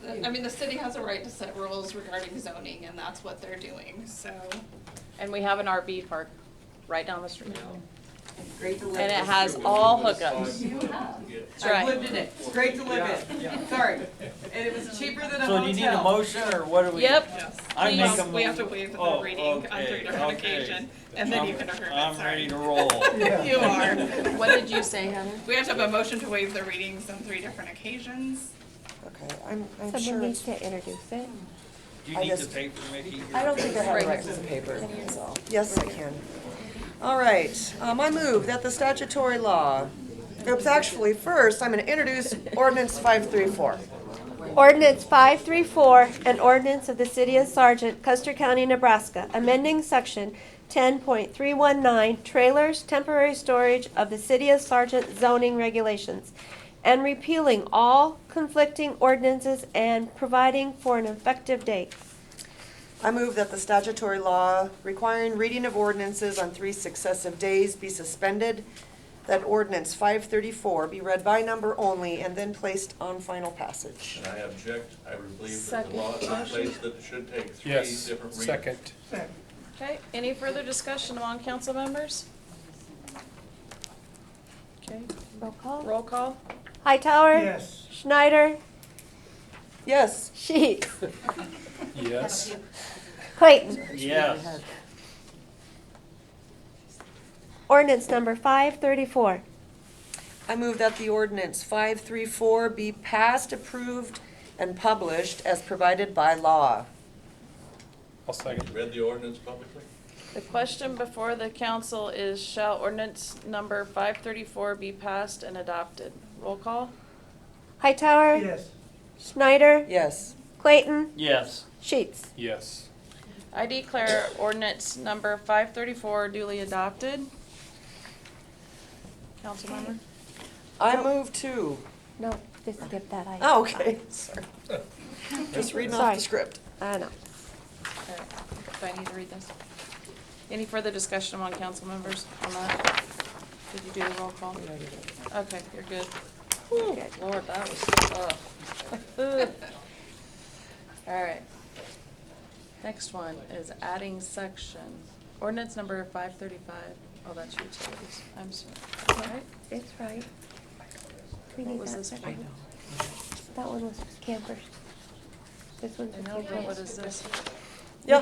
that? I mean, the city has a right to set rules regarding zoning, and that's what they're doing, so. and we have an RV park right down the street. Great to live And it in. has all hookups. That's I've right. lived in it. It's great to live in. Sorry. And it was cheaper than a So hotel. do you need a motion, or what do we? Yep. I Please. make a We have to mo- waive the Oh, reading on okay, 3 different okay. occasions, and then you can approve it, I'm ready sorry. to roll. You are. What did you say, Heather? We have to have a motion to waive the readings on 3 different occasions. Okay, I'm sure Someone needs it's, to introduce it. Do you I need the just- paper, Mickey? I don't think I have the right piece of paper, so, yes, I can. All right, I move that the statutory law, oops, actually, first, I'm gonna introduce ordinance 534. Ordinance 534, an ordinance of the City of Sargent, Custer County, Nebraska, amending section 10.319, trailers, temporary storage of the City of Sargent zoning regulations, and repealing all conflicting ordinances and providing for an effective date. I move that the statutory law requiring reading of ordinances on 3 successive days be suspended, that ordinance 534 be read by number only and then placed on final passage. And I object, I believe that the law is in Second. place that it should take 3 Yes, different readings. second. Okay, any further discussion among council members? Okay, Roll call. roll call. Hightower? Yes. Schneider? Yes. Sheets? Yes. Clayton? Yes. Ordinance number 534. I move that the ordinance 534 be passed, approved, and published as provided by law. I'll second. You read the ordinance publicly? The question before the council is, shall ordinance number 534 be passed and adopted? Roll call. Hightower? Yes. Schneider? Yes. Clayton? Yes. Sheets? Yes. I declare ordinance number 534 duly adopted. Councilmember? I move to. No, just skip that item. Oh, okay, sorry. Just reading off Sorry. the script. I know. Do I need to read this? Any further discussion among council members on that? Did you do the roll call? Okay, you're good. Whew, Lord, that was tough. All right. Next one is adding section. Ordinance number 535. Oh, that's utilities. I'm sorry. Right? It's right. We What need was that this section. for? That one was just campers. This one's I for know, but campers. what is this? Yeah.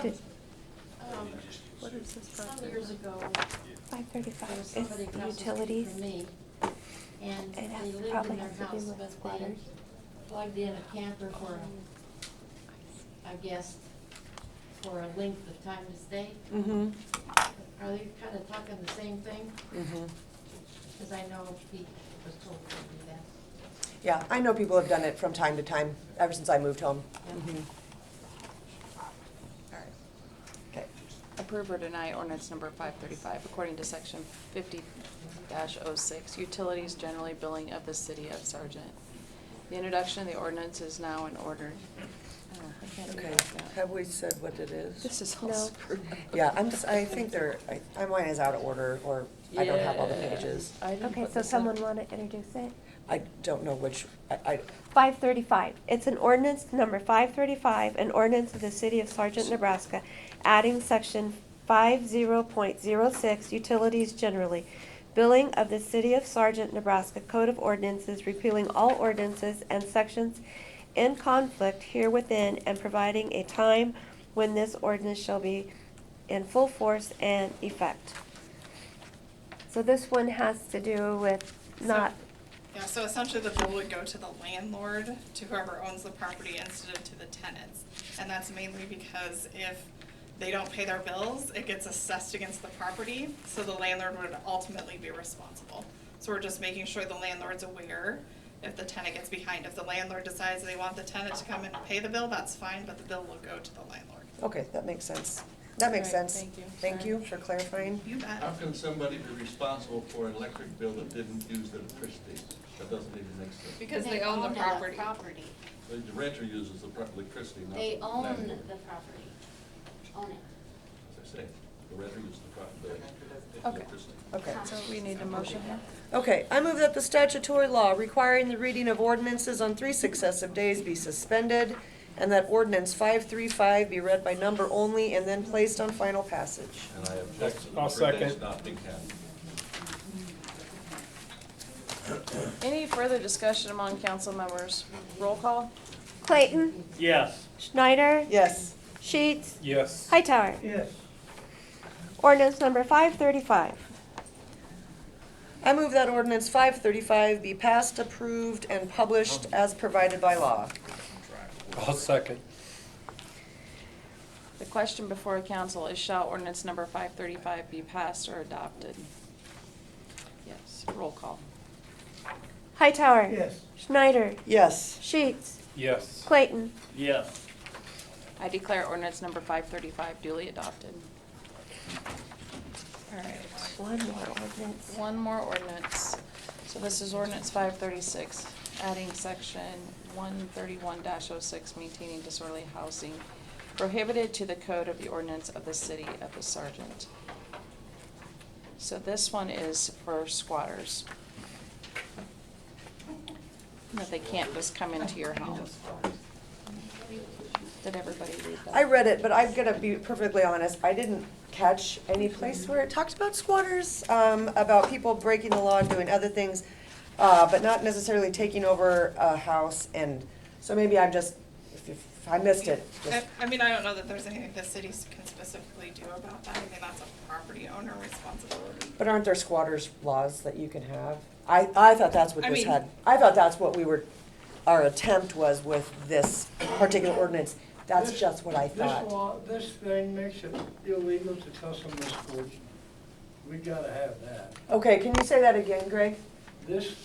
What is this? Some years ago. 535 is utilities. And It they lived probably in their has to do house, with but they squatters. plugged in a camper for, I guess, for a length of time to stay. Mm-hmm. Are they kind of talking the same thing? Mm-hmm. Because I know Pete was told to do that. Yeah, I know people have done it from time to time, ever since I moved home. Mhm. Okay. Approve or deny ordinance number 535 according to section 50-06, utilities generally billing of the city of Sargent. The introduction of the ordinance is now in order. Oh, I can't do Okay, like that. have we said what it is? This is all No. screwed up. Yeah, I think mine is out of order, or I don't have all the Yeah. pages. I didn't Okay, put so this someone up. want to introduce it? I don't know which, I 535. It's an ordinance number 535, an ordinance of the City of Sargent, Nebraska, adding section 50.06, utilities generally, billing of the City of Sargent, Nebraska Code of Ordinances, repealing all ordinances and sections in conflict herewithin, and providing a time when this ordinance shall be in full force and effect. So this one has to do with not. Yeah, so essentially the bill would go to the landlord, to whoever owns the property, instead of to the tenants. And that's mainly because if they don't pay their bills, it gets assessed against the property, so the landlord would ultimately be responsible. So we're just making sure the landlord's aware if the tenant gets behind. If the landlord decides they want the tenant to come in and pay the bill, that's fine, but the bill will go to the landlord. okay, that makes sense. That makes All right, sense. thank you. Thank Sorry. you for clarifying. You bet. How can somebody be responsible for an electric bill that didn't use the electricity? That doesn't even make sense. Because they own the property. The renter uses the electricity, not the They own landlord. the property, own it. As I say, the renter uses the property, the Okay. electricity. Okay. So we need a motion here? Okay, I move that the statutory law requiring the reading of ordinances on 3 successive days be suspended, and that ordinance 535 be read by number only and then placed on final passage. And I object to the I'll ordinance second. not being handled. Any further discussion among council members? Roll call? Clayton? Yes. Schneider? Yes. Sheets? Yes. Hightower? Yes. Ordinance number 535. I move that ordinance 535 be passed, approved, and published as provided by law. I'll second. The question before council is, shall ordinance number 535 be passed or adopted? Yes, roll call. Hightower? Yes. Schneider? Yes. Sheets? Yes. Clayton? Yes. I declare ordinance number 535 duly adopted. All right. One more ordinance. One more ordinance. So this is ordinance 536, adding section 131-06, maintaining disorderly housing, prohibited to the code of the ordinance of the city of the Sargent. So this one is for squatters. That they can't just come into your house. Did everybody read that? I read it, but I'm gonna be perfectly honest, I didn't catch any place where it talked about squatters, about people breaking the law and doing other things, but not necessarily taking over a house, and so maybe I'm just, if I missed it, just, I mean, I don't know that there's anything the cities can specifically do about that. I mean, that's a property owner responsibility. but aren't there squatters laws that you can have? I thought that's what I this mean- had, I thought that's what we were, our attempt was with this particular ordinance. That's just what I thought. This thing makes it illegal to tell someone this fortune. We gotta have that. Okay, can you say that again, Greg? This,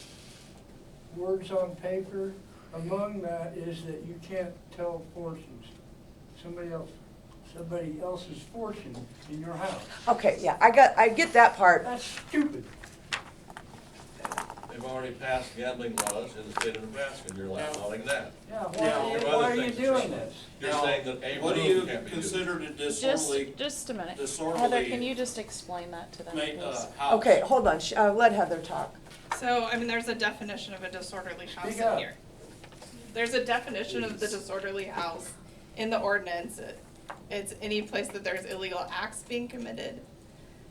words on paper, among that is that you can't tell fortunes. Somebody else's fortune in your house. Okay, yeah, I get that part. That's stupid. They've already passed gambling laws in the state of Nebraska, and you're allowing that. Yeah, There why are other you things doing that- this? You're saying that a What do roof you can't be used. consider to disorderly? Just a minute. disorderly- Heather, can you just explain that to them, please? house? Okay, hold on, let Heather talk. So, I mean, there's a definition of a disorderly house Speak in up. here. There's a definition of the disorderly house in the ordinance. It's any place that there's illegal acts being committed,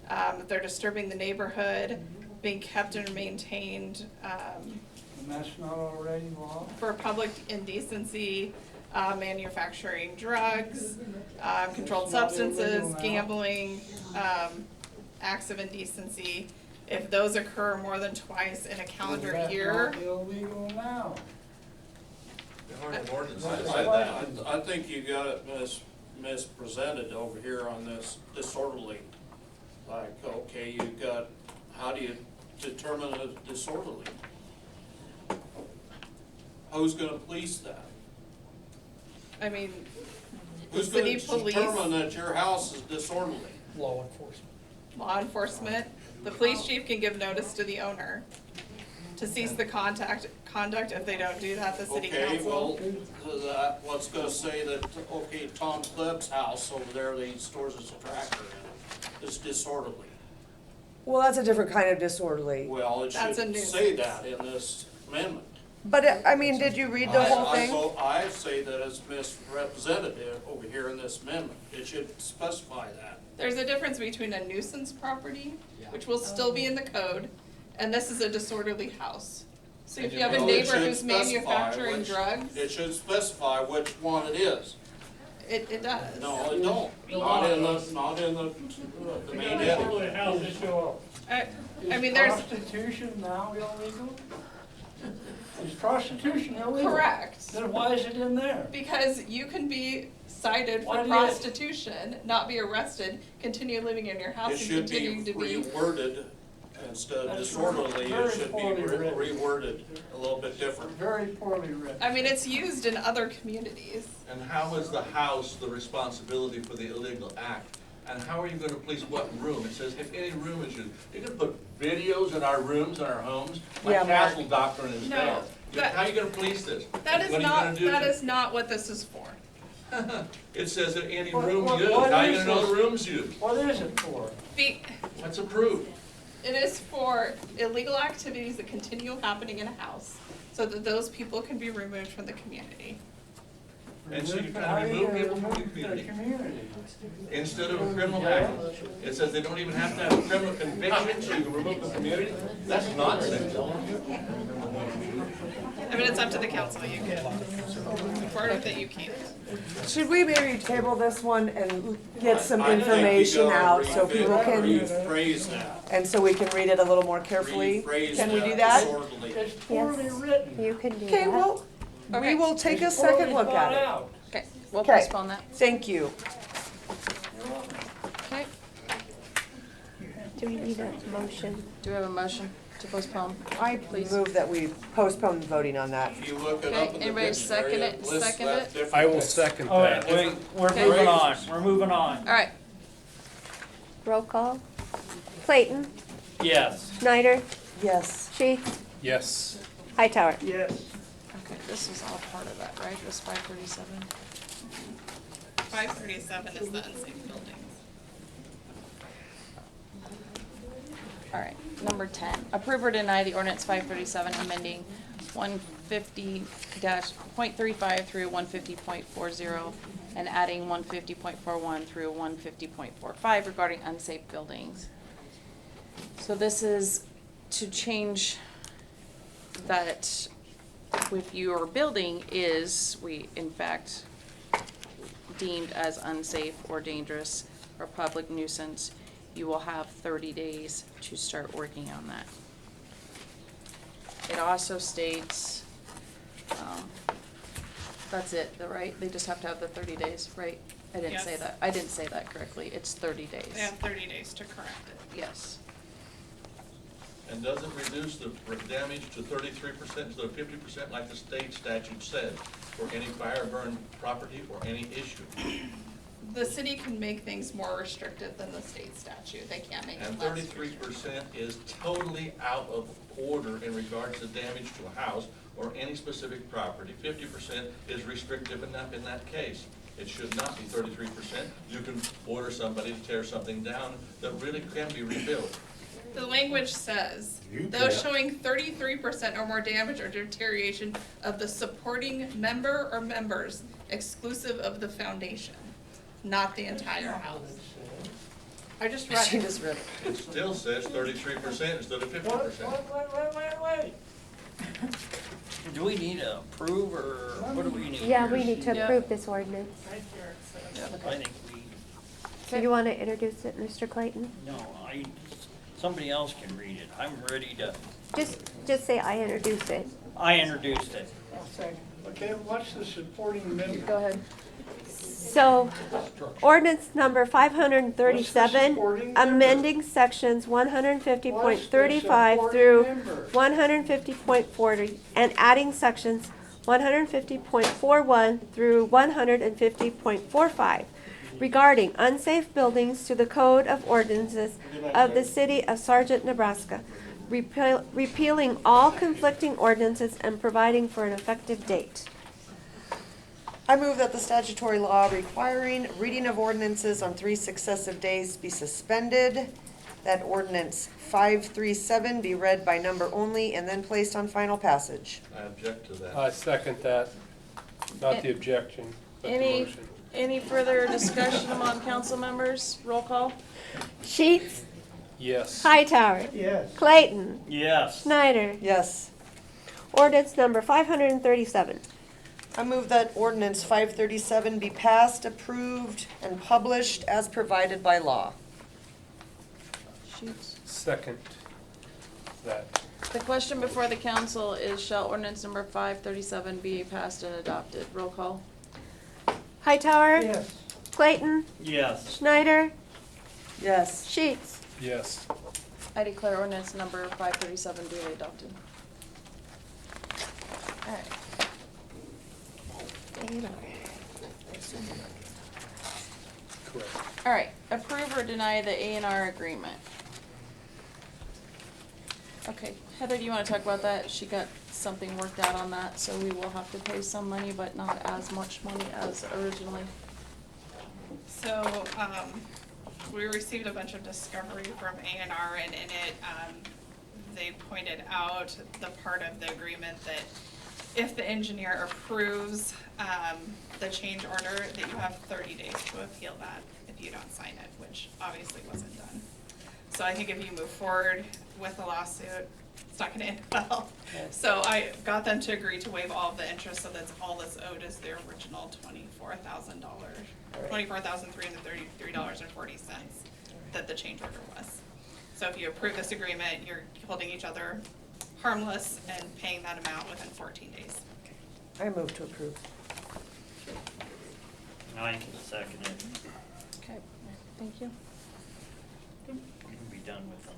if they're disturbing the neighborhood, being kept and maintained, And that's not already law? for public indecency, manufacturing drugs, controlled It's not substances, illegal now. gambling, acts of indecency. If those occur more than twice in a calendar That's year, not illegal now. There aren't an ordinance that That's said right. that. I think you got it mispresented over here on this disorderly. Like, okay, you got, how do you determine a disorderly? Who's gonna police that? I mean, the Who's gonna city police, determine that your house is disorderly? Law enforcement. law enforcement, the police chief can give notice to the owner to cease the conduct. If they don't do that, the city Okay, council. well, what's gonna say that, okay, Tom Klebb's house over there that he stores his tractor in is disorderly? Well, that's a different kind of disorderly. Well, it That's a should nuisance. say that in this amendment. But, I mean, did you read the whole thing? I say that it's misrepresented over here in this amendment. It should specify that. There's a difference between a nuisance property, which will still be in the code, and this is a disorderly house. So if you have a Well, it neighbor should who's specify manufacturing which- drugs, It should specify which one it is. it does. No, it don't. Not in the main heading. I mean, there's, Prostitution now illegal? Is prostitution illegal? correct. Then why is it in there? Because you can be cited Why for do you- prostitution, not be arrested, continue living in your house It and should be continue to be. reworded instead of That's disorderly. very It should be poorly written. reworded a little bit different. Very poorly written. I mean, it's used in other communities. And how is the house the responsibility for the illegal act? And how are you gonna police what room? It says if any room is used. You're gonna put videos in our rooms, in our homes? My Yeah, Mark. castle doctrine is No, there. that- How are you gonna police this? That is What are you not, gonna do? that is not what this is for. It says that any What- room what- used. what How are you is gonna know this? the room's used? What is it for? What's approved? It is for illegal activities that continue happening in a house, so that those people can be removed from the community. And so you're How trying are to you remove gonna people from the remove the community. community? Instead of a criminal act, it says they don't even have to have a criminal conviction so you can remove the community? That's nonsense. I mean, it's up to the council, you can report with it, you can't. Should we maybe table this one and get some I think you information gotta out so people can, rephrase that. and so we can read it a little more carefully? Rephrase Can we do that? disorderly. It's poorly written. You can do Okay, that. well, we Okay. will take a It's second poorly look at thought it. out. Okay, we'll Okay. postpone that. Thank you. Okay, Do we need a motion? do we have a motion to postpone? I Please. move that we postpone voting on that. If you look it Okay, up in the anybody second dictionary, it? it lists Second that it? different. I will second All that. right, wait, we're Okay. moving on, we're moving on. All right, Roll call. Clayton, Yes. Snyder, Yes. Sheets, Yes. Hightower. Yes. okay, this is all part of that, right? This 537? 537 is the unsafe buildings. All right, number 10, approve or deny the ordinance 537 amending 150-.35 through 150.40 and adding 150.41 through 150.45 regarding unsafe buildings. So this is to change that if your building is, in fact, deemed as unsafe or dangerous or public nuisance, you will have 30 days to start working on that. It also states, that's it, right? They just have to have the 30 days, right? I didn't say Yes. that. I didn't say that correctly. It's 30 days. They have 30 days to correct it. Yes. And doesn't reduce the damage to 33% instead of 50% like the state statute said for any fire burn property or any issue. The city can make things more restrictive than the state statute. They can't make it And less 33% is totally out of order in regards to damage to a house or any specific property. 50% is restrictive enough in that case. It should not be 33%. You can order somebody to tear something down that really can be rebuilt. The language says, You those can't. showing 33% or more damage or deterioration of the supporting member or members exclusive of the foundation, not the entire house. I just read She it. just read it. It still says 33% instead of 50%. Wait. Do we need to approve, or what do we need? Yeah, we need to Yeah. approve this ordinance. I think we, Do you want to introduce it, Mr. Clayton? no, I somebody else can read it. I'm ready to, Just say I introduced it. I introduced it. Okay, what's the supporting amendment? Go ahead. So, ordinance number 537, supporting number? amending sections 150.35 through 150.40 and adding sections 150.41 through 150.45 regarding unsafe buildings to the Code of Ordinances of the City of Sargent, Nebraska, repealing all conflicting ordinances and providing for an effective date. I move that the statutory law requiring reading of ordinances on 3 successive days be suspended, that ordinance 537 be read by number only and then placed on final passage. I object to that. I second that. Not the objection, but the motion. Any further discussion among council members? Roll call. Sheets, Yes. Hightower, Yes. Clayton, Yes. Schneider. Yes. Ordinance number 537. I move that ordinance 537 be passed, approved, and published as provided by law. Second that. The question before the council is, shall ordinance number 537 be passed and adopted? Roll call. Hightower, Yes. Clayton, Yes. Schneider, Yes. Sheets. Yes. I declare ordinance number 537 duly adopted. All right. Correct. All right, approve or deny the A&R agreement. Okay, Heather, do you want to talk about that? She got something worked out on that, so we will have to pay some money, but not as much money as originally. So, we received a bunch of discovery from A&R, and in it, they pointed out the part of the agreement that if the engineer approves, the change order, that you have 30 days to appeal that if you don't sign it, which obviously wasn't done. So I think if you move forward with a lawsuit, it's not gonna end well. So I got them to agree to waive all of the interest, so that's all that's owed is their original $24,000, $24,333.40 that the change order was. So if you approve this agreement, you're holding each other harmless and paying that amount within 14 days. I move to approve. I can second it. Okay, thank you. We can be done with them.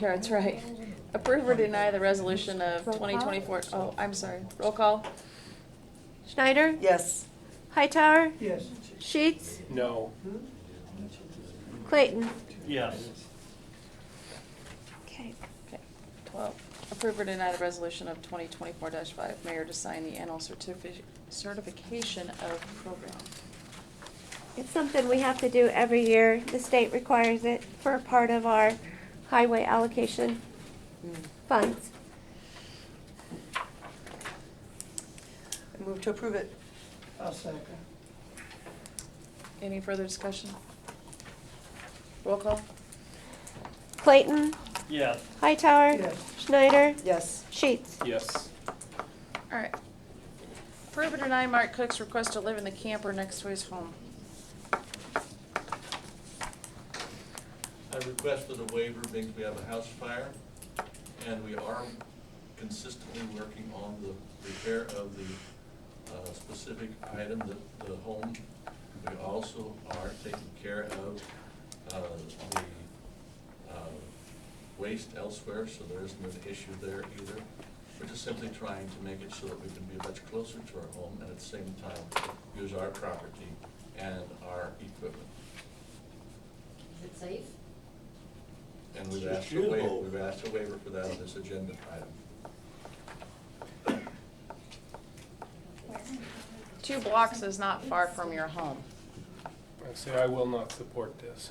Yeah, that's right. Approve or deny the resolution of 2024, oh, I'm sorry, roll call. Schneider, Yes. Hightower, Yes. Sheets, No. Clayton. Yes. Okay. 12, approve or deny the resolution of 2024-5, mayor to sign the annual certification of program. It's something we have to do every year. The state requires it for a part of our highway allocation funds. I move to approve it. I'll second. Any further discussion? Roll call. Clayton, Yes. Hightower, Yes. Schneider, Yes. Sheets. Yes. All right. Approve or deny Mark Cook's request to live in the camper next to his home. I requested a waiver because we have a house fire, and we are consistently working on the repair of the specific item, the home. We also are taking care of the waste elsewhere, so there isn't an issue there either. We're just simply trying to make it so that we can be much closer to our home and at the same time use our property and our equipment. Is it safe? And we've asked a waiver for that on this agenda item. 2 blocks is not far from your home. I say I will not support this.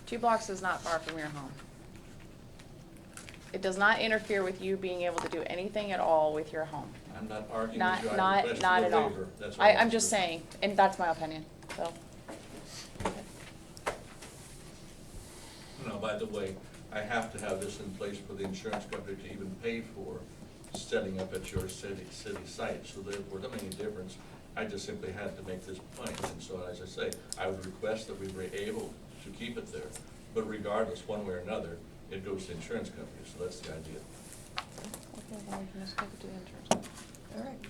2 blocks is not far from your home. It does not interfere with you being able to do anything at all with your home. I'm not arguing Not, with you, I not, requested not a at all. waiver. That's all I'm just saying, and that's my opinion, so. No, by the way, I have to have this in place for the insurance company to even pay for setting up at your city site, so therefore, it doesn't make any difference. I just simply had to make this point, and so as I say, I would request that we were able to keep it there. But regardless, one way or another, it goes to the insurance company, so that's the idea. Okay, then we can just give it to the insurance. All right.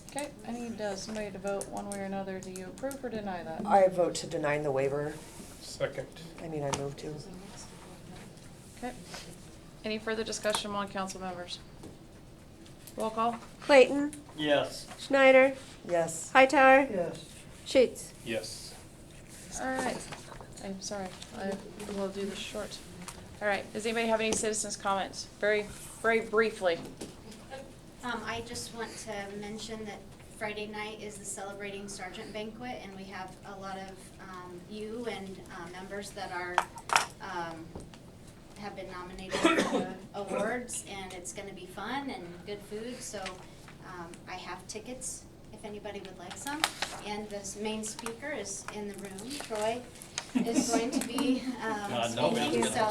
Okay, I need somebody to vote one way or another. Do you approve or deny that? I vote to deny the waiver. Second. I mean, I move to. Okay. Any further discussion among council members? Roll call? Clayton, Yes. Schneider, Yes. Hightower, Yes. Sheets. Yes. All right. I'm sorry, I will do this short. All right, does anybody have any citizens' comments? Very briefly. I just want to mention that Friday night is the Celebrating Sergeant Banquet, and we have a lot of you and members that are have been nominated for the awards, and it's going to be fun and good food. So I have tickets if anybody would like some. And this main speaker is in the room. Troy is going to be speaking. So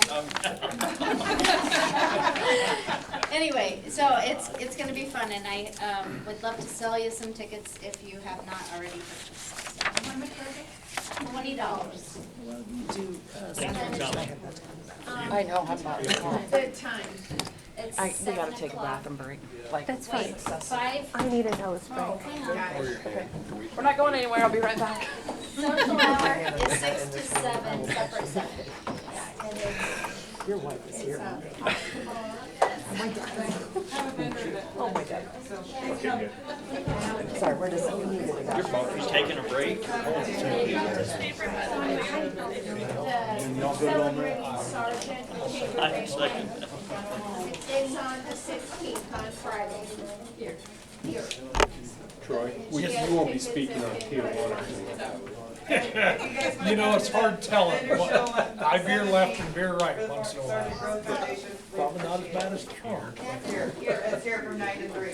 anyway, so it's going to be fun, and I would love to sell you some tickets if you have not already purchased. $20. I know, how about Good time. It's we gotta 7 take a o'clock. bath and break. Like, That's fine. Wait, 5? I need a nose break. Oh, hang on. We're not going anywhere, I'll be right back. Social hour is 6 to 7, separate Sunday. Your wife is here. Oh, my God. Sorry, we're just, we needed to go. He's taking a break. The Celebrating Sergeant I second that. is on the 16th on Friday. Here. Troy, you won't be speaking on Tijuana. You know, it's hard telling. I veer left and veer right once in a while. Probably not as bad as Trump. It's here from 9 to 3.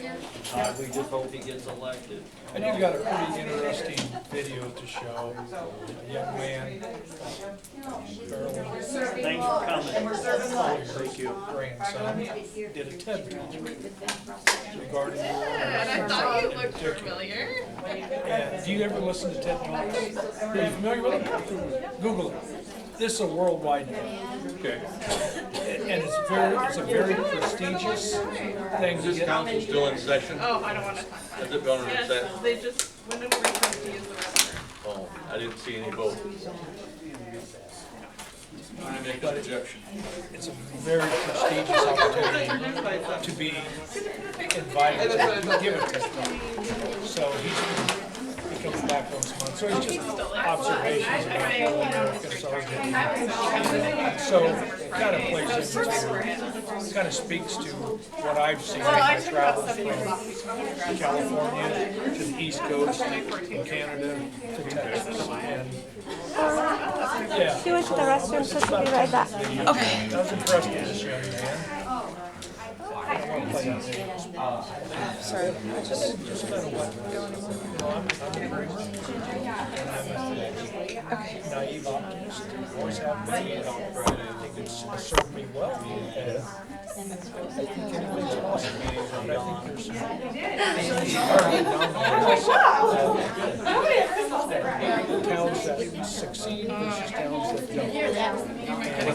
We just hope he gets elected. And you've got a pretty interesting video to show. A young man. Thanks for coming. And we're serving lunch. Thank you. Grandson did a TED talk regarding. And I thought you looked familiar. And do you ever listen to TED Talks? Are you familiar with them? Google it. This is a worldwide thing. Okay. And it's a very prestigious thing Is to this get. council still in session? Oh, I don't want to talk about Has it been in Yes, session? they just went into recess to use the restroom. Oh, I didn't see any vote. I make an objection. It's a very prestigious opportunity to be invited to give a TED Talk. So he comes back once a month. So it's just observations about how American soldiers. So it kind of plays into, kind of speaks to what I've seen in my travels from California to the East Coast, from Canada to Texas. And yeah. She went to the restroom, so she'll be right back. Okay. I was impressed with this young man. I don't want to play that game. Sorry. Just kind of what, you know, I'm a dreamer. And I'm a naive optimist. Always have been. I think it's served me well. And I think anything's possible. But I think there's some towns that succeed versus towns that don't. And